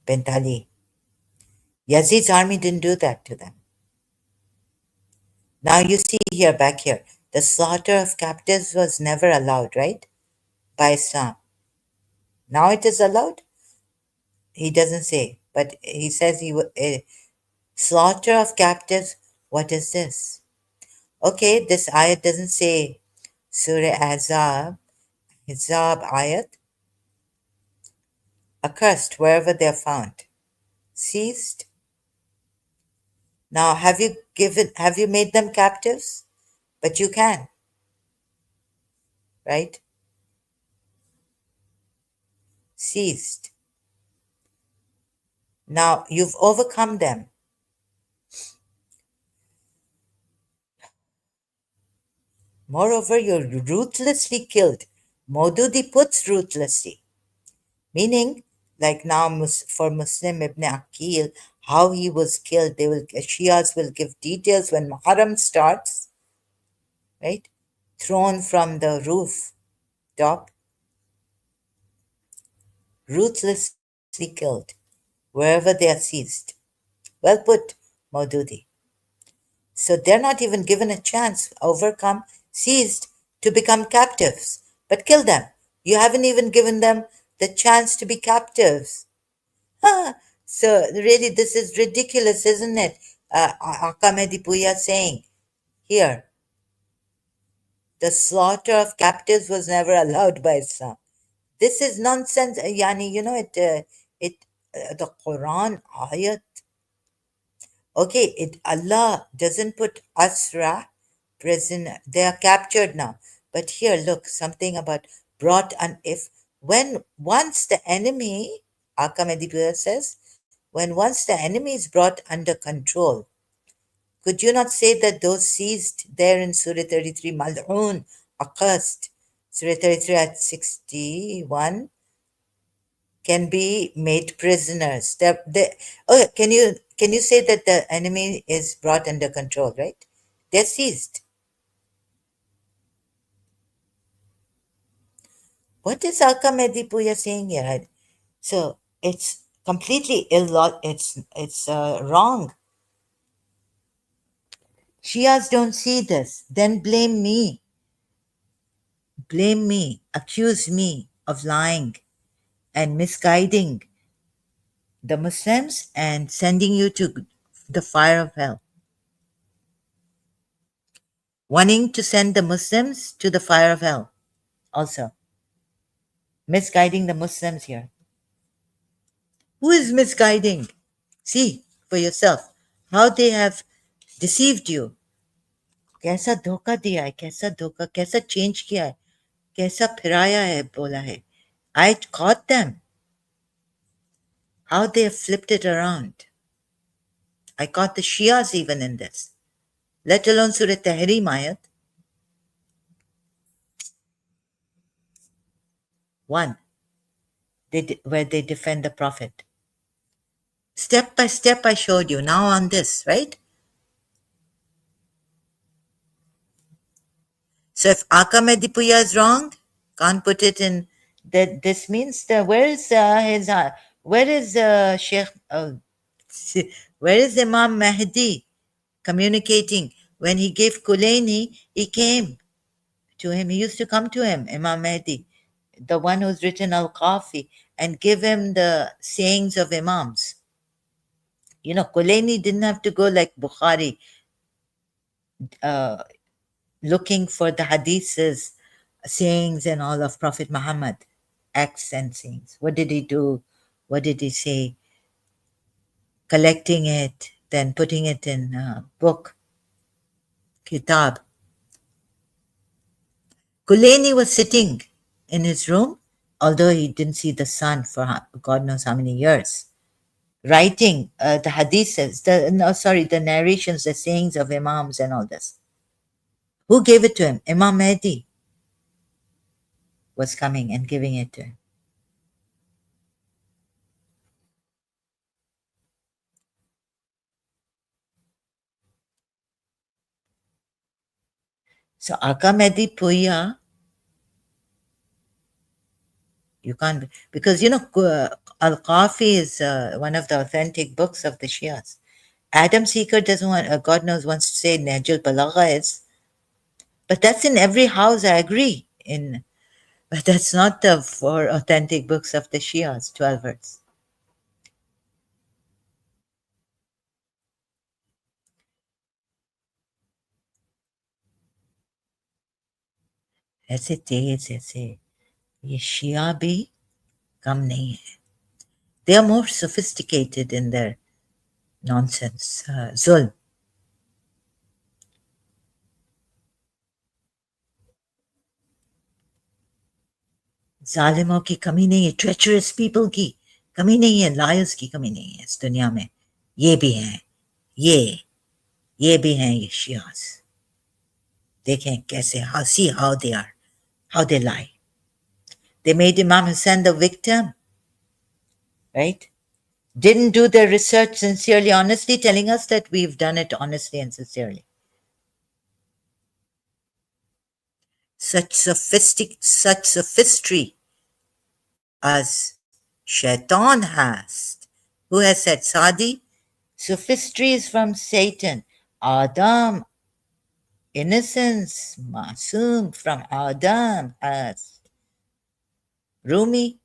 Speaker 1: bint Ali. Yazid's army didn't do that to them. Now you see here, back here, the slaughter of captives was never allowed, right? By Islam. Now it is allowed? He doesn't say, but he says slaughter of captives. What is this? Okay, this ayat doesn't say Surah Hizab ayat, accursed wherever they are found, seized. Now, have you made them captives? But you can, right? Seized. Now, you've overcome them. Moreover, you're ruthlessly killed. Maududi puts ruthlessly, meaning, like now for Muslim Ibn Aqil, how he was killed. Shias will give details when Muharram starts, right? Thrown from the roof top, ruthlessly killed, wherever they are seized. Well put, Maududi. So they're not even given a chance, overcome, seized, to become captives. But kill them. You haven't even given them the chance to be captives. Ah, so really, this is ridiculous, isn't it? Akamedi Puya saying here, the slaughter of captives was never allowed by Islam. This is nonsense, Yani. The Quran ayat. Okay, Allah doesn't put asra, prisoner. They are captured now. But here, look, something about brought, and if when once the enemy, Akamedipura says, when once the enemy is brought under control, could you not say that those seized there in Surah 33, Mal'un, accursed, Surah 33 at 61, can be made prisoners? Oh, can you say that the enemy is brought under control, right? They're seized. What is Akamedi Puya saying here? So it's completely it's wrong. Shias don't see this. Then accuse me of lying and misguiding the Muslims and sending you to the fire of hell. Wanting to send the Muslims to the fire of hell, also. Misguiding the Muslims here. Who is misguiding? See for yourself how they have deceived you. कैसा धोखा दिया है, कैसा धोखा, कैसा change किया है, कैसा फिराया है, बोला है. I caught them. How they have flipped it around. I caught the Shias even in this. Let alone Surah Tahrim ayat. One, where they defend the Prophet. Step by step, I showed you. Now on this, right? So if Aka Medipuya is wrong, can't put it in. That this means where is his where is Sheikh where is Imam Mahdi communicating? When he gave Kulaini, he came to him. He used to come to him, Imam Mahdi, the one who's written Al Qafi, and give him the sayings of Imams. Kulaini didn't have to go like Bukhari, uh, looking for the hadiths, sayings, and all of Prophet Muhammad, acts and sayings. What did he do? What did he say? Collecting it, then putting it in a book, kitab. Kulaini was sitting in his room, although he didn't see the sun for God knows how many years, writing the hadiths, the narrations, the sayings of Imams and all this. Who gave it to him? Imam Mahdi was coming and giving it to him. So Aka Mehdi Puya, you can't, because Al Qafi is one of the authentic books of the Shias. Adam Seeker doesn't want, God knows, wants to say Najul Balagha is, but that's in every house, I agree. But that's not the four authentic books of the Shias, 12 words. ऐसे तेज ऐसे ये शिया भी कम नहीं है. They are more sophisticated in their nonsense. Zulm. जालिमों की कमी नहीं है, treacherous people की कमी नहीं है, liars की कमी नहीं है इस दुनिया में. ये भी हैं, ये भी हैं ये शियास. देखें कैसे, see how they are, how they lie. They made Imam Hussein the victim, right? Didn't do their research sincerely, honestly, telling us that we've done it honestly and sincerely. Such sophistry as Shaitan has. Who has said, Sadi? Sophistry is from Satan. Adam, innocence, Masoom from Adam has. Rumi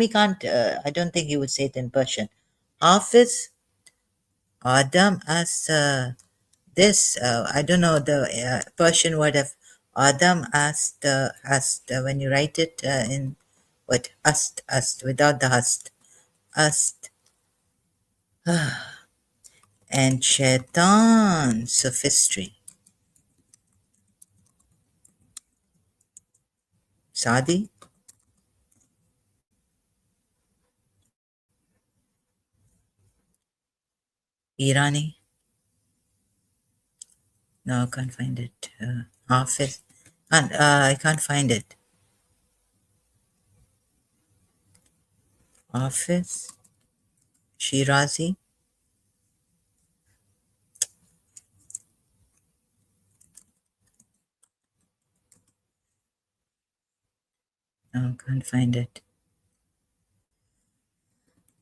Speaker 1: can't, I don't think he would say it in Persian. Hafiz, Adam as this, I don't know the Persian word of Adam asked when you write it in what, ast, without the hast, ast, and Shaitan, sophistry. Sadi, Irani, no, I can't find it. Hafiz, and I can't find it. Hafiz, Shirazi, no, can't find it.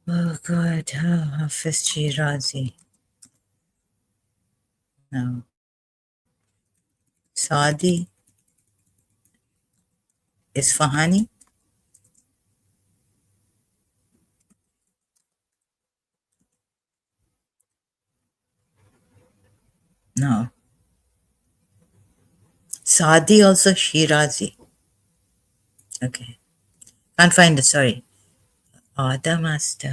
Speaker 1: Oh God, Hafiz Shirazi. No. Saadi Isfahani? No. Saadi also Shirazi. Okay. Can't find it, sorry. Adam asked,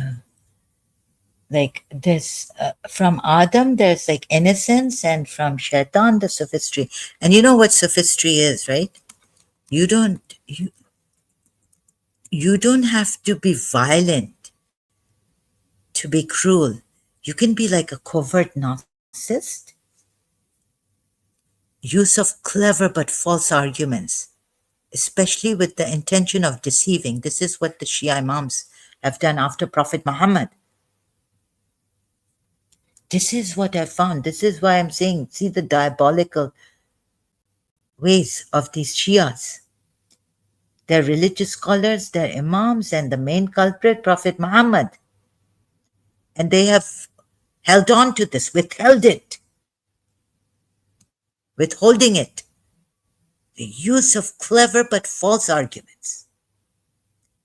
Speaker 1: like this, from Adam, there's like innocence, and from Shaitan, the sophistry. And you know what sophistry is, right? You don't, you, you don't have to be violent to be cruel. You can be like a covert narcissist, use of clever but false arguments. especially with the intention of deceiving. This is what the Shia Imams have done after Prophet Muhammad. This is what I found. This is why I'm saying, see the diabolical ways of these Shias. They're religious scholars, they're Imams, and the main culprit, Prophet Muhammad. And they have held on to this, withholding it. The use of clever but false arguments.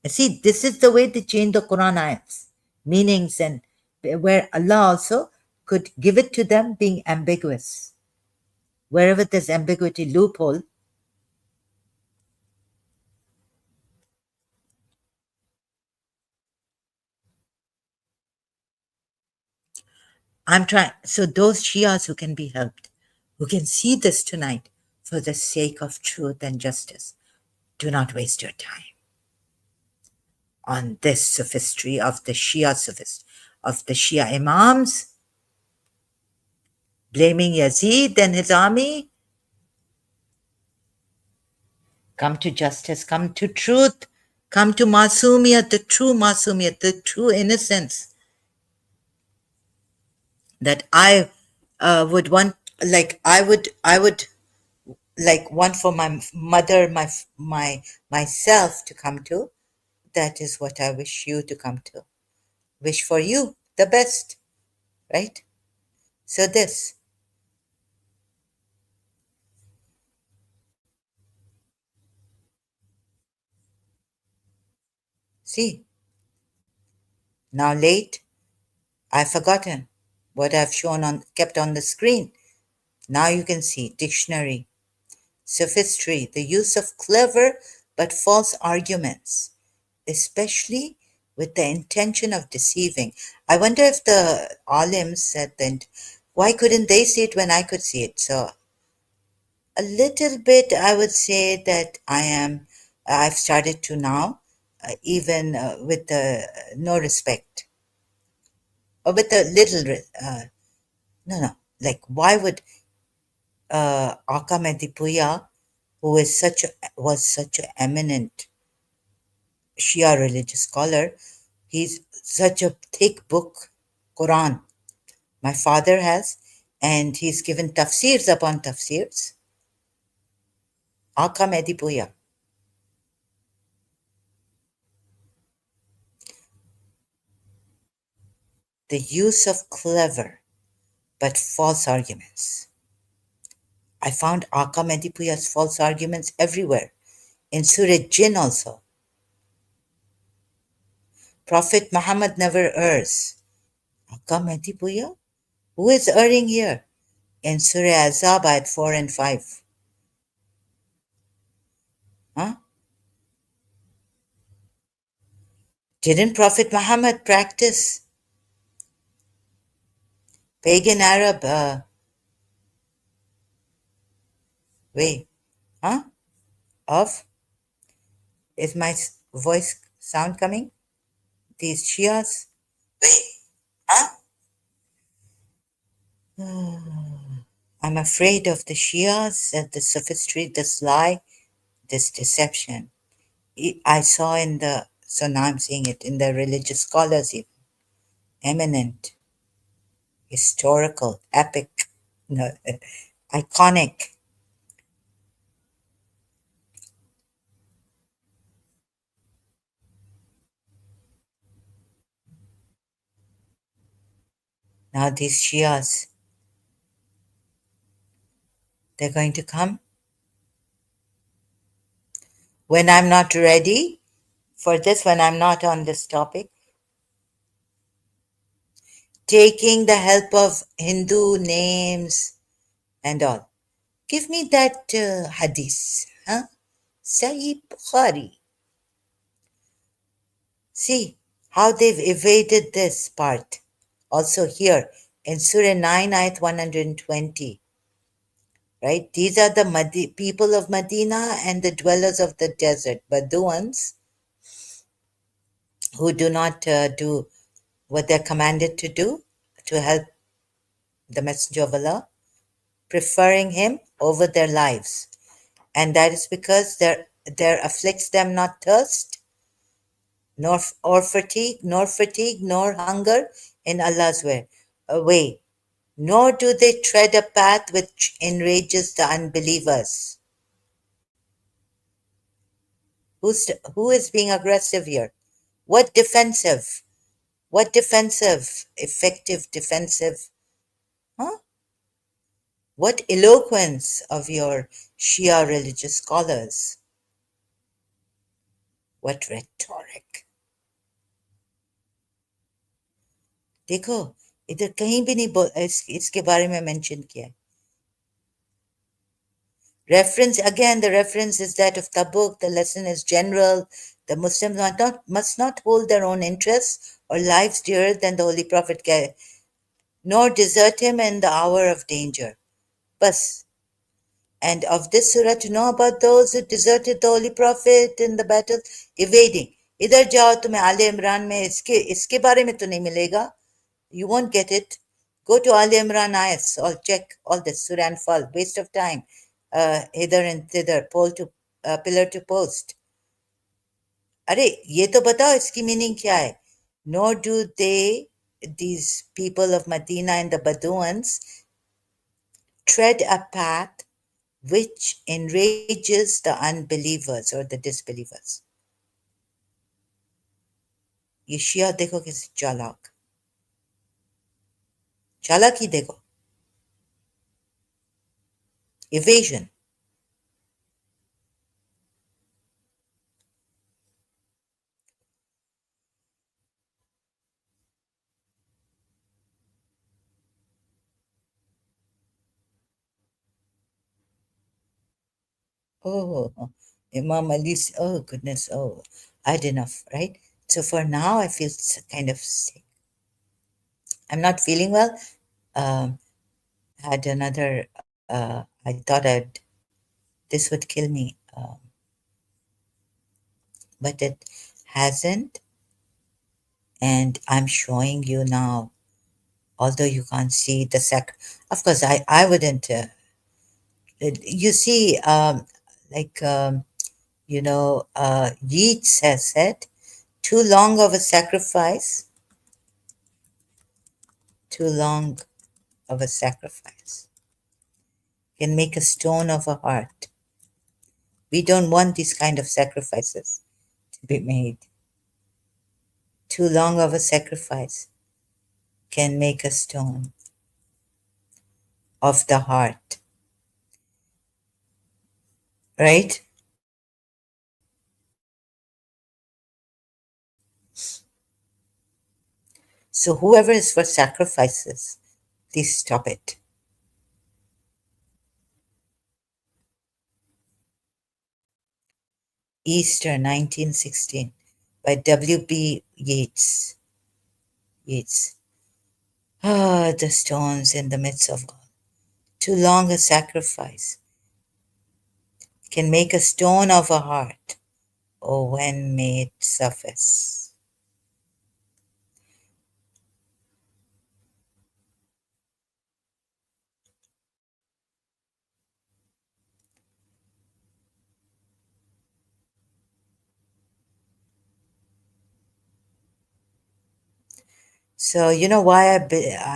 Speaker 1: And see, this is the way they change the Quran ayats, meanings, and where Allah also could give it to them being ambiguous. Wherever there's ambiguity, loophole, I'm trying. So those Shias who can be helped, who can see this tonight for the sake of truth and justice, do not waste your time on this sophistry of the of the Shia Imams, blaming Yazid and his army. Come to justice, come to truth, come to Masumiyat, the true innocence that I would want, like I would like want for my mother, myself to come to. That is what I wish you to come to. Wish for you the best, right? So this, see, now late, I've forgotten what I've kept on the screen. Now you can see dictionary, sophistry, the use of clever but false arguments, especially with the intention of deceiving. I wonder if the alims said then, why couldn't they see it when I could see it? So a little bit, I would say that I've started to now, even with the no respect, or with a little, no, like why would Aka Medipuya, who is was such an eminent Shia religious scholar, he's such a thick book, Quran, my father has, and he's given tafsirs upon tafsirs. Aka Medipuya, the use of clever but false arguments. I found Aka Medipuya's false arguments everywhere, in Surah Jinn also. Prophet Muhammad never errs. Aka Medipuya? Who is erring here? In Surah Azab at 4 and 5. Huh? Didn't Prophet Muhammad practice pagan Arab way? Huh? Of? Is my voice sound coming? These Shias? Way? Huh? I'm afraid of the Shias and the sophistry, this lie, this deception. I saw in the, so now I'm seeing it in the religious scholars, even, eminent, historical, epic, no, iconic. Now these Shias, they're going to come when I'm not ready for this, when I'm not on this topic, taking the help of Hindu names and all. Give me that hadith, huh? Sahih Bukhari. See how they've evaded this part. Also here in Surah 9, ayat 120, right? These are the people of Medina and the dwellers of the desert, Bedouins, who do not do what they're commanded to do to help the Messenger of Allah, preferring him over their lives. And that is because they're there afflicts them not thirst, nor hunger in Allah's way, nor do they tread a path which enrages the unbelievers. Who is being aggressive here? What defensive? What defensive? Effective defensive? Huh? What eloquence of your Shia religious scholars? What rhetoric? देखो, इधर कहीं भी नहीं इसके बारे में mention किया है. Reference, again, the reference is that of Tabuk. The lesson is general. The Muslims must not hold their own interests or lives dearer than the Holy Prophet, nor desert him in the hour of danger. Bas. And of this surah, to know about those who deserted the Holy Prophet in the battle, evading. इधर जाओ तुम्हें आले इमरान में इसके बारे में तो नहीं मिलेगा. You won't get it. Go to Ali Imran Ayats. All check all this Surah and Fall. Waste of time. Hither and thither, pillar to post. अरे ये तो बताओ इसकी मीनिंग क्या है? Nor do these people of Medina and the Bedouins, tread a path which enrages the unbelievers or the disbelievers. ये शिया देखो किसी चालाकी देखो. Evasion. Oh, Imam Ali's, oh goodness, oh, I had enough, right? So for now, I feel kind of sick. I'm not feeling well. Um, had another, I thought this would kill me, but it hasn't. And I'm showing you now, although you can't see the of course, I wouldn't, you see, like, Yeats has said, too long of a sacrifice, too long of a sacrifice can make a stone of a heart. We don't want these kind of sacrifices to be made. Too long of a sacrifice can make a stone of the heart. Right? So whoever is for sacrifices, please stop it. Easter 1916 by W.B. Yeats. Ah, the stones in the midst of all. Too long a sacrifice can make a stone of a heart. Oh, when may it suffice? So you know why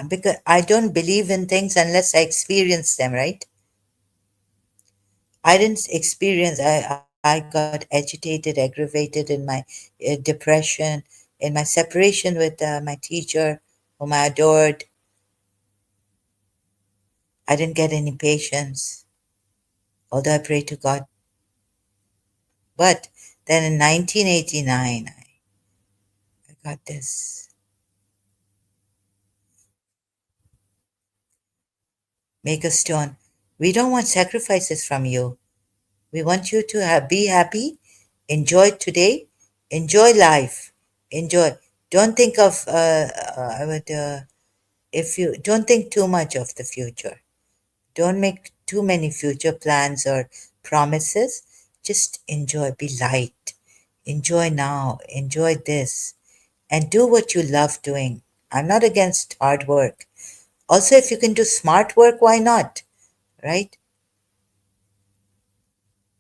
Speaker 1: because I don't believe in things unless I experience them, right? I didn't experience. I got agitated, aggravated in my depression, in my separation with my teacher, whom I adored. I didn't get any patience, although I prayed to God. But then in 1989, I got this. Make a stone. We don't want sacrifices from you. We want you to be happy, enjoy today, enjoy life, enjoy. Don't think of, if you don't think too much of the future. Don't make too many future plans or promises. Just enjoy, be light. Enjoy now, enjoy this, and do what you love doing. I'm not against hard work. Also, if you can do smart work, why not? Right?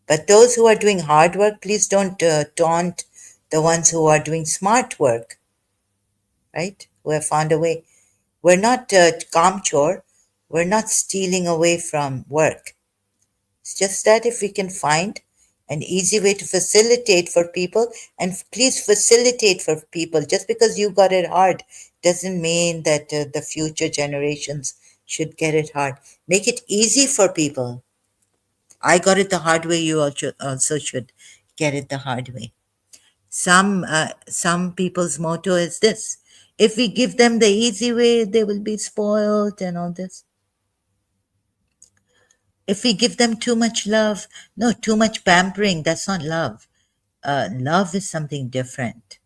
Speaker 1: But those who are doing hard work, please don't taunt the ones who are doing smart work, right? Who have found a way. We're not kamchor. We're not stealing away from work. It's just that if we can find an easy way to facilitate for people, and please facilitate for people. Just because you got it hard doesn't mean that the future generations should get it hard. Make it easy for people. I got it the hard way. You also should get it the hard way. Some people's motto is this: if we give them the easy way, they will be spoiled and all this. If we give them too much love, no, too much pampering, that's not love. Love is something different.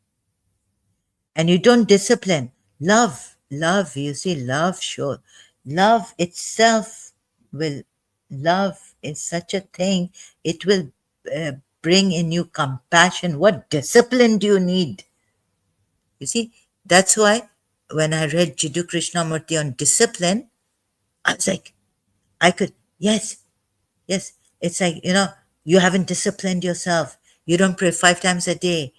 Speaker 1: And you don't discipline. Love, you see, love itself will, love is such a thing, it will uh, bring in you compassion. What discipline do you need? You see, that's why when I read Jiddu Krishnamurti on discipline, I was like, I could, yes, yes, it's like, you haven't disciplined yourself. You don't pray 5 times a day.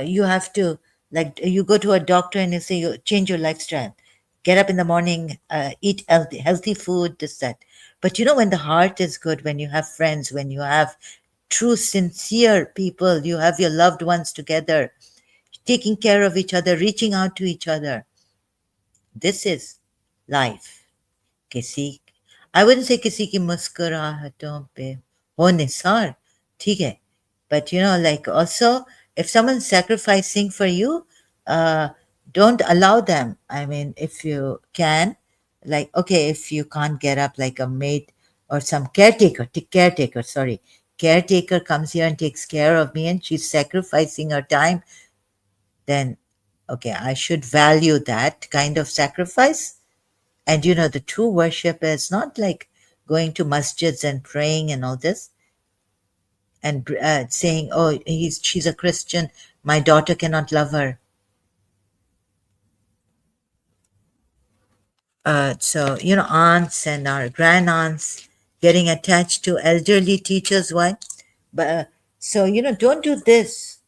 Speaker 1: You have to, like, you go to a doctor and you say, you change your lifestyle. Get up in the morning, eat healthy food, this, that. But when the heart is good, when you have friends, when you have true, sincere people, you have your loved ones together, taking care of each other, reaching out to each other. This is life. किसी I wouldn't say किसी की मुस्कुराहटों पे हो निसार, ठीक है, but like, also, if someone's sacrificing for you, uh don't allow them. I mean, if you can, like, okay, if you can't get up, like a maid or some caretaker, sorry, caretaker comes here and takes care of me and she's sacrificing her time, then okay, I should value that kind of sacrifice. And the true worship is not like going to masjids and praying and all this and saying, "Oh, she's a Christian. My daughter cannot love her." So aunts and our grand aunts getting attached to elderly teachers. Why? But so don't do this.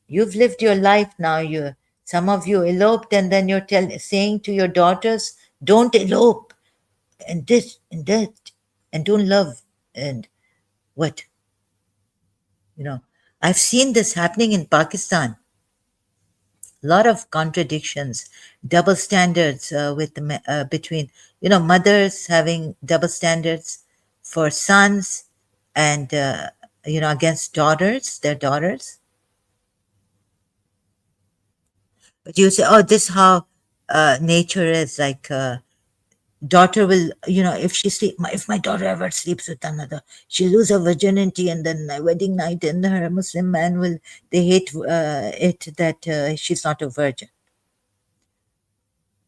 Speaker 1: You've lived your life now. Some of you eloped, and then you're saying to your daughters, "Don't elope," and this and that, and don't love and what. I've seen this happening in Pakistan. A lot of contradictions, double standards with between mothers having double standards for sons, and against their daughters. But you say, oh, this how nature is, like. Daughter will, if if my daughter ever sleeps with another, she'll lose her virginity, and then wedding night, and her Muslim man will, they hate it that she's not a virgin,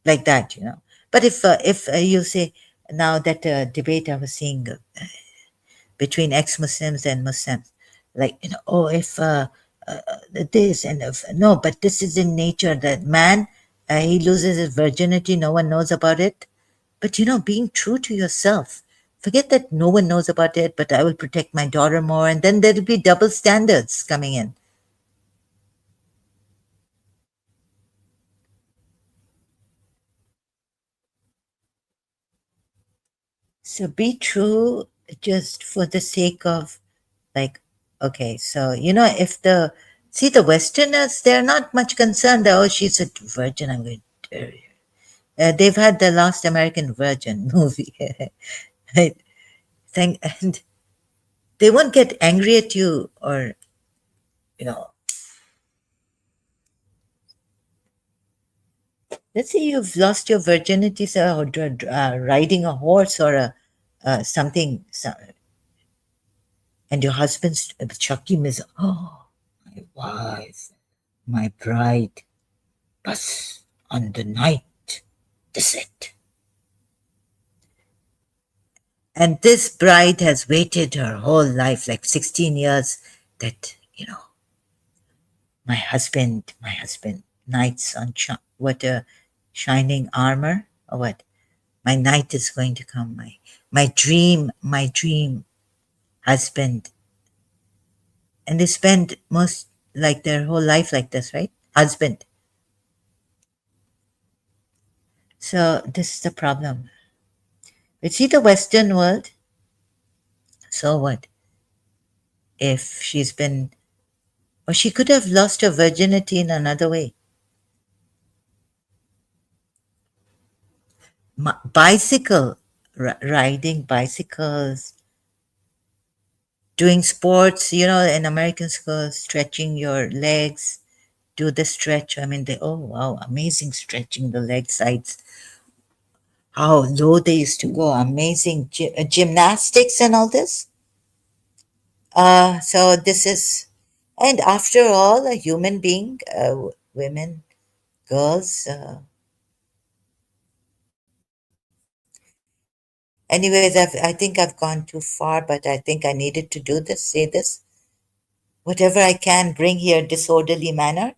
Speaker 1: like that. But if you say, now that debate I was seeing between ex-Muslims and Muslims, like, oh, if this and if no, but this is in nature, that man, he loses his virginity, no one knows about it. But being true to yourself, forget that no one knows about it, but I will protect my daughter more, and then there'll be double standards coming in. So be true, just for the sake of, like, okay, so if the Westerners, they're not much concerned. Oh, she's a virgin, I'm going to, they've had the last American Virgin movie. Right? And they won't get angry at you, or you know let's say you've lost your virginity, sir, or riding a horse, or something, and your husband's Shakim is, oh, my wife, my bride, bus on the night, that's it. And this bride has waited her whole life, like 16 years, that, my husband, knights on what a shining armor, or what? My knight is going to come. My dream husband. And they spend most like their whole life like this, right? Husband. So this is the problem. But see the Western world. So what if she's been, or she could have lost her virginity in another way? Bicycle, riding bicycles, doing sports, in American schools, stretching your legs, do the stretch. I mean, oh wow, amazing stretching the leg sides. How low they used to go, amazing gymnastics and all this. So this is, and after all, a human being, women, girls. Anyways, I think I've gone too far, but I think I needed to do this, say this, whatever I can bring here disorderly manner.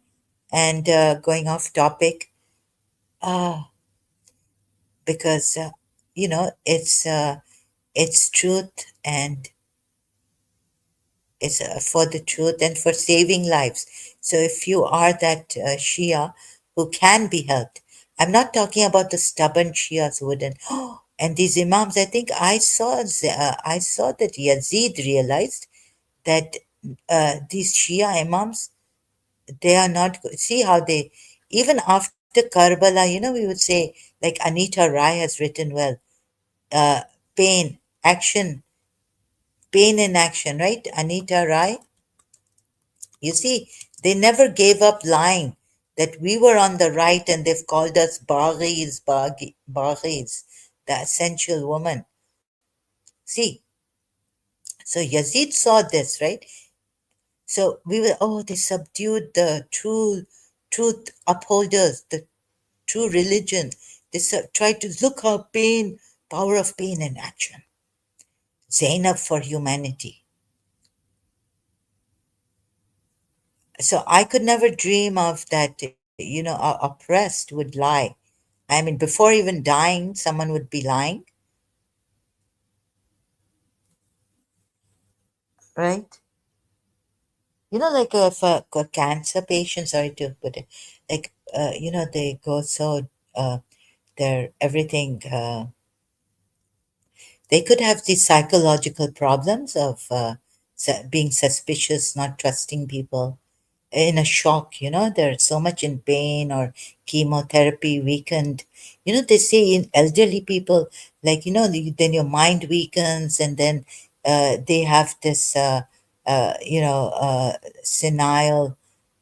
Speaker 1: And going off topic, uh, because it's truth, and it's for the truth and for saving lives. So if you are that Shia who can be helped, I'm not talking about the stubborn Shias who wouldn't. And these imams, I think I saw that Yazid realized that these Shia imams, they are not see how they, even after Karbala, we would say, like Anita Rai has written well, uh, pain, action, pain in action, right? Anita Rai. You see, they never gave up lying that we were on the right and they've called us Baghis, the essential woman. See, so Yazid saw this, right? So we were, oh, they subdued the true truth upholders, the true religion. They tried to look how pain, power of pain in action. Zainab for humanity. So I could never dream of that, oppressed would lie. I mean, before even dying, someone would be lying, right? Like if a cancer patient, sorry to put it, like, they go so, they're everything, they could have these psychological problems of being suspicious, not trusting people, in a shock, they're so much in pain, or chemotherapy weakened. They say in elderly people, like, then your mind weakens, and then they have this, senile,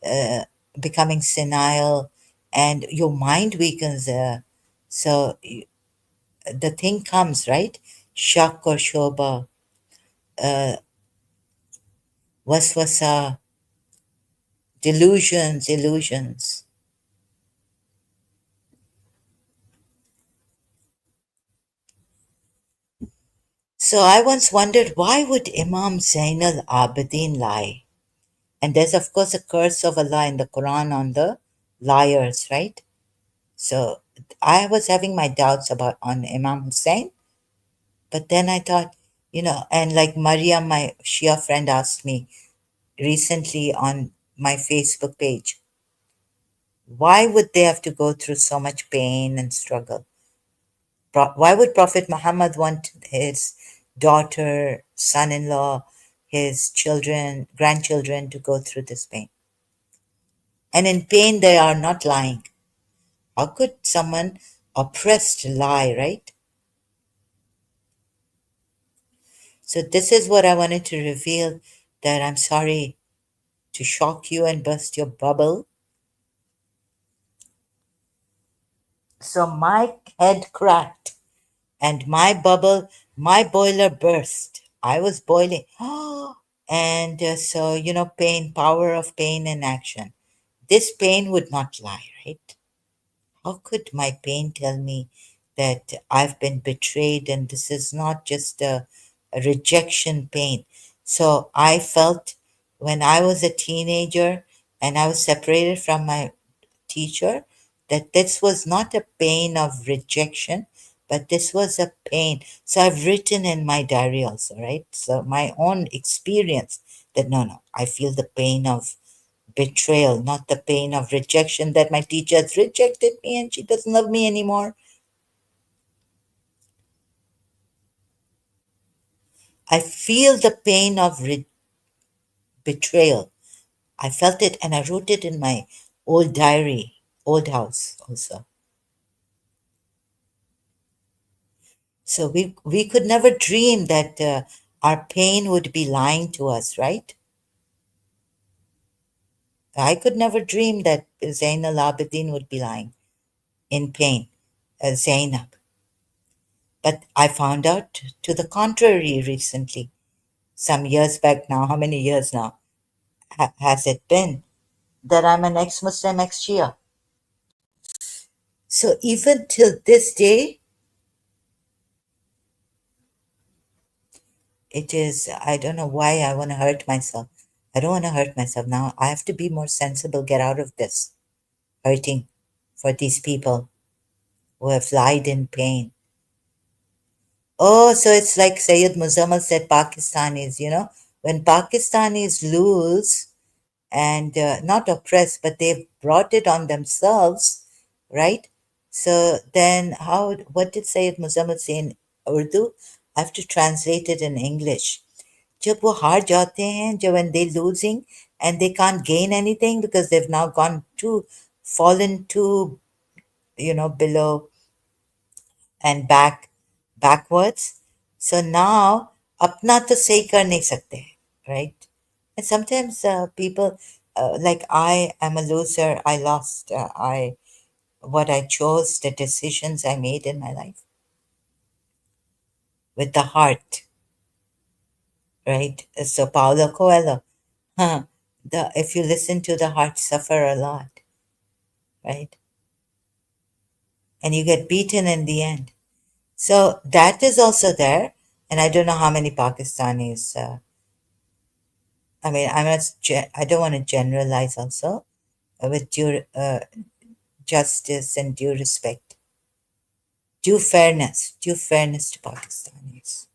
Speaker 1: uh, becoming senile, and your mind weakens. So the thing comes, right? Shak or shoba, uh, waswasa, delusions, illusions. So I once wondered, why would Imam Zainal Abidin lie? And there's of course a curse of Allah in the Quran on the liars, right? So I was having my doubts about on Imam Hussein, but then I thought, and like Maria, my Shia friend, asked me recently on my Facebook page, why would they have to go through so much pain and struggle? Why would Prophet Muhammad want his daughter, son in law, his children, grandchildren to go through this pain? And in pain, they are not lying. How could someone oppressed lie, right? So, this is what I wanted to reveal, that I'm sorry to shock you and burst your bubble. So, my head cracked and my bubble, my boiler burst. I was boiling. And so, pain, power of pain in action. This pain would not lie, right? How could my pain tell me that I've been betrayed and this is not just a rejection pain? So I felt when I was a teenager and I was separated from my teacher, that this was not a pain of rejection, but this was a pain. So I've written in my diary also, right? So my own experience. That no, no, I feel the pain of betrayal, not the pain of rejection, that my teacher has rejected me and she doesn't love me anymore. I feel the pain of betrayal. I felt it and I wrote it in my old diary, old house also. So we could never dream that our pain would be lying to us, right? I could never dream that Zain al Abidin would be lying in pain, Zainab. But I found out to the contrary recently, some years back now. How many years now has it been? That I'm an ex Muslim, ex Shia. So even till this day, it is, I don't know why I want to hurt myself. I don't want to hurt myself now. I have to be more sensible, get out of this hurting for these people who have lied in pain. Oh, so it's like Sayyid Muzammal said, Pakistanis, when Pakistanis lose and not oppressed, but they've brought it on themselves, right? So then what did Sayyid Muzammal say in Urdu? I have to translate it in English. जब वो हार जाते हैं, जब when they're losing and they can't gain anything because they've now fallen too, below and backwards. So now अपना तो सही कर नहीं सकते, right? And sometimes people, like I am a loser. I lost. I what I chose, the decisions I made in my life with the heart, right? So Paulo Coelho, huh? The if you listen to the heart, suffer a lot, right? And you get beaten in the end. So that is also there. And I don't know how many Pakistanis. I mean, I don't want to generalize also with due justice and due fairness to Pakistanis.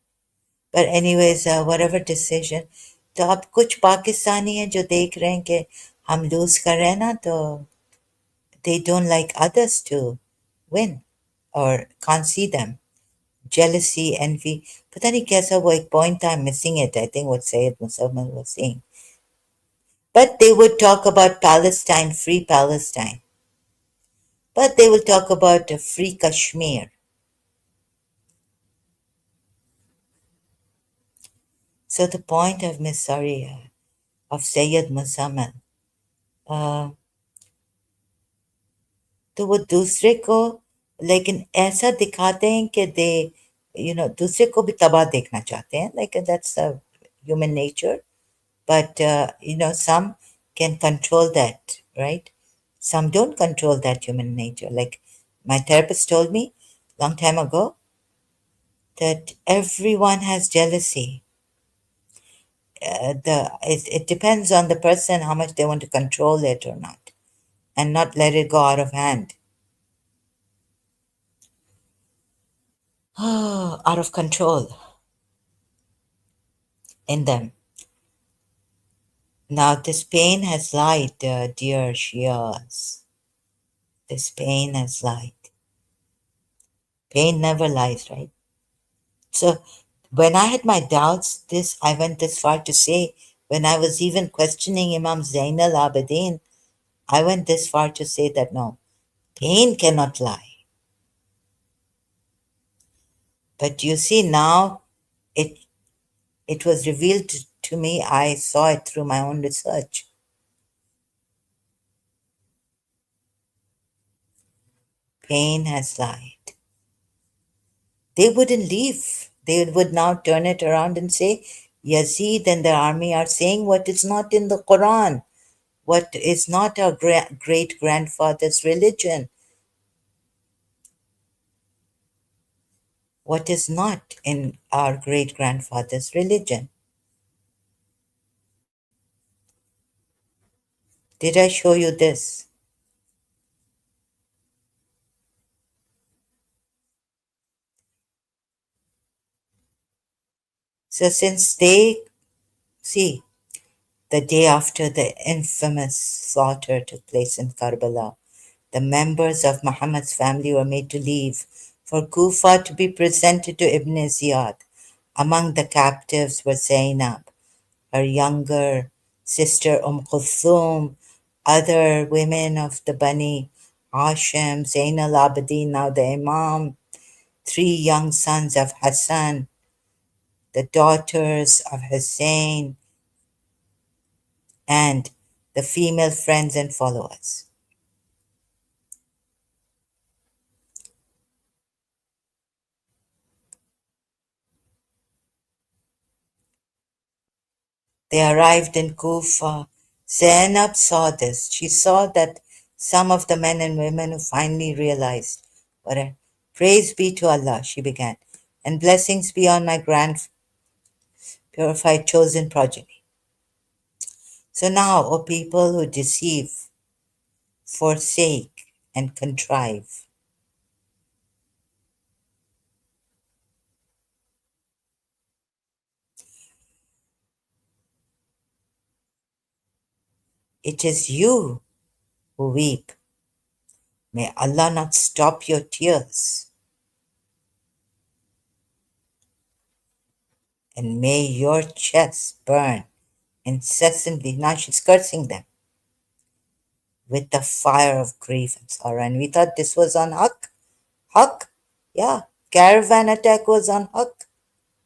Speaker 1: But anyways, whatever decision, तो अब कुछ पाकिस्तानी हैं जो देख रहे हैं कि हम लूज कर रहे हैं ना, तो they don't like others to win or can't see them. Jealousy, envy. पता नहीं कैसा वो एक point I'm missing it. I think what Sayyid Musammal was saying. But they would talk about Palestine, free Palestine. But they will talk about a free Kashmir. So the point of Miss Sorry of Sayyid Musammal, uh, तो वो दूसरे को लेकिन ऐसा दिखाते हैं कि दे दूसरे को भी तबाह देखना चाहते हैं, like that's a human nature. But some can control that, right? Some don't control that human nature. Like my therapist told me long time ago that everyone has jealousy. It depends on the person how much they want to control it or not, and not let it go out of hand. Out of control in them. Now this pain has light, dear Shias. This pain has light. Pain never lies, right? So when I had my doubts, I went this far to say, when I was even questioning Imam Zain al Abidin, I went this far to say that no, pain cannot lie. But you see now, it it was revealed to me. I saw it through my own research. Pain has lied. They wouldn't leave. They would now turn it around and say, Yazid and the army are saying what is not in the Quran, what is not our great grandfather's religion, what is not in our great grandfather's religion. Did I show you this? So since they see, The day after the infamous slaughter took place in Karbala, the members of Muhammad's family were made to leave for Kufa to be presented to Ibn Ziyad. Among the captives were Zainab, her younger sister Kulthum, other women of the Bani Hashim, Zain al-Abidin, now the Imam, three young sons of Hassan, the daughters of Hussein, and the female friends and followers. They arrived in Kufa. Zainab saw this. She saw that some of the men and women who finally realized, what a praise be to Allah, she began, and blessings be on my grand purified chosen progeny. So now, O people who deceive, forsake, and contrive, it is you who weep. May Allah not stop your tears, and may your chests burn incessantly. Now she's cursing them with the fire of grief and sorrow. And we thought this was on Haq. Haq, yeah, caravan attack was on Haq.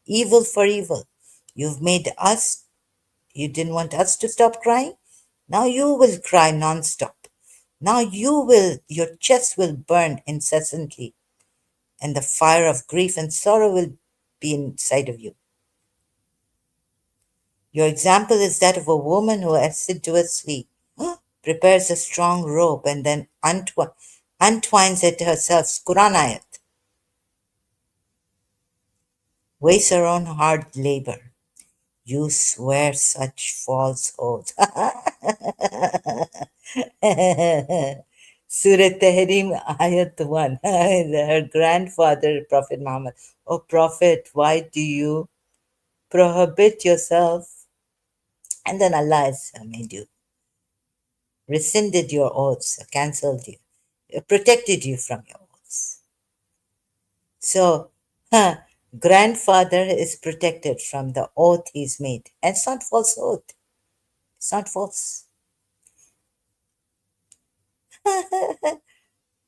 Speaker 1: Evil for evil. You've made us, you didn't want us to stop crying. Now you will cry non-stop. Now your chest will burn incessantly, and the fire of grief and sorrow will be inside of you. Your example is that of a woman who assiduously prepares a strong rope and then untwines it herself, Quran ayat, wastes her own hard labor. You swear such falsehoods. Surah Tahrim, Ayat 1. Her grandfather, Prophet Muhammad. Oh, Prophet, why do you prohibit yourself? And then Allah has made you, rescinded your oaths, cancelled you, protected you from your oaths. So, grandfather is protected from the oath he's made. And it's not false oath. It's not false.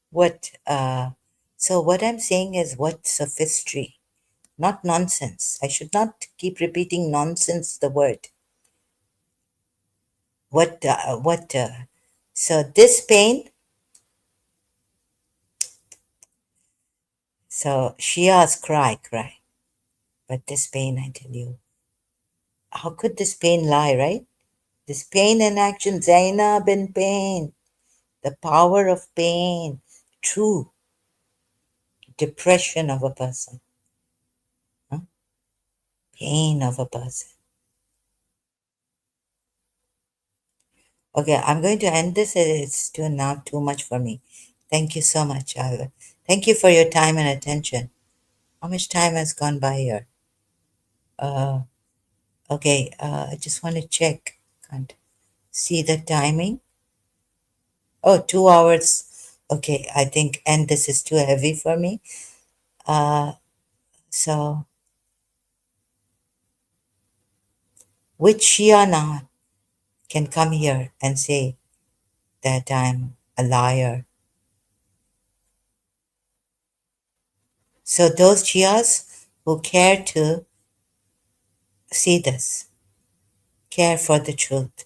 Speaker 1: What so what I'm saying is what sophistry, not nonsense. I should not keep repeating nonsense, the word. What so this pain, so Shias cry. But this pain, I tell you, how could this pain lie, right? This pain in action, Zainab in pain, the power of pain, true depression of a person, huh? Pain of a person. Okay, I'm going to end this. It's too now too much for me. Thank you so much. Thank you for your time and attention. How much time has gone by here? Uh, okay, I just want to check. Can't see the timing. Oh, 2 hours. Okay, I think, and this is too heavy for me. Uh, so, which Shia now can come here and say that I'm a liar? So, those Shias who care to see this, care for the truth,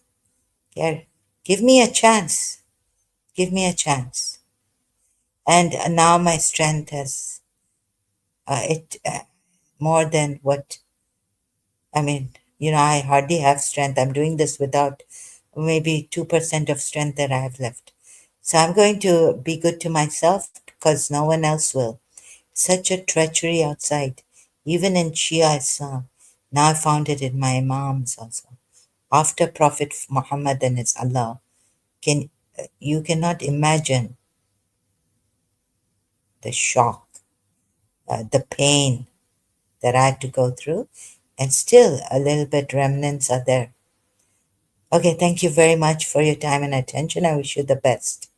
Speaker 1: care, give me a chance. Give me a chance. And now my strength has it more than what I mean. I hardly have strength. I'm doing this without maybe 2% of strength that I have left. So I'm going to be good to myself because no one else will. Such a treachery outside, even in Shia Islam. Now I found it in my Imams also. After Prophet Muhammad and his Allah, can you cannot imagine the shock, the pain that I had to go through, and still a little bit remnants are there. Okay, thank you very much for your time and attention. I wish you the best.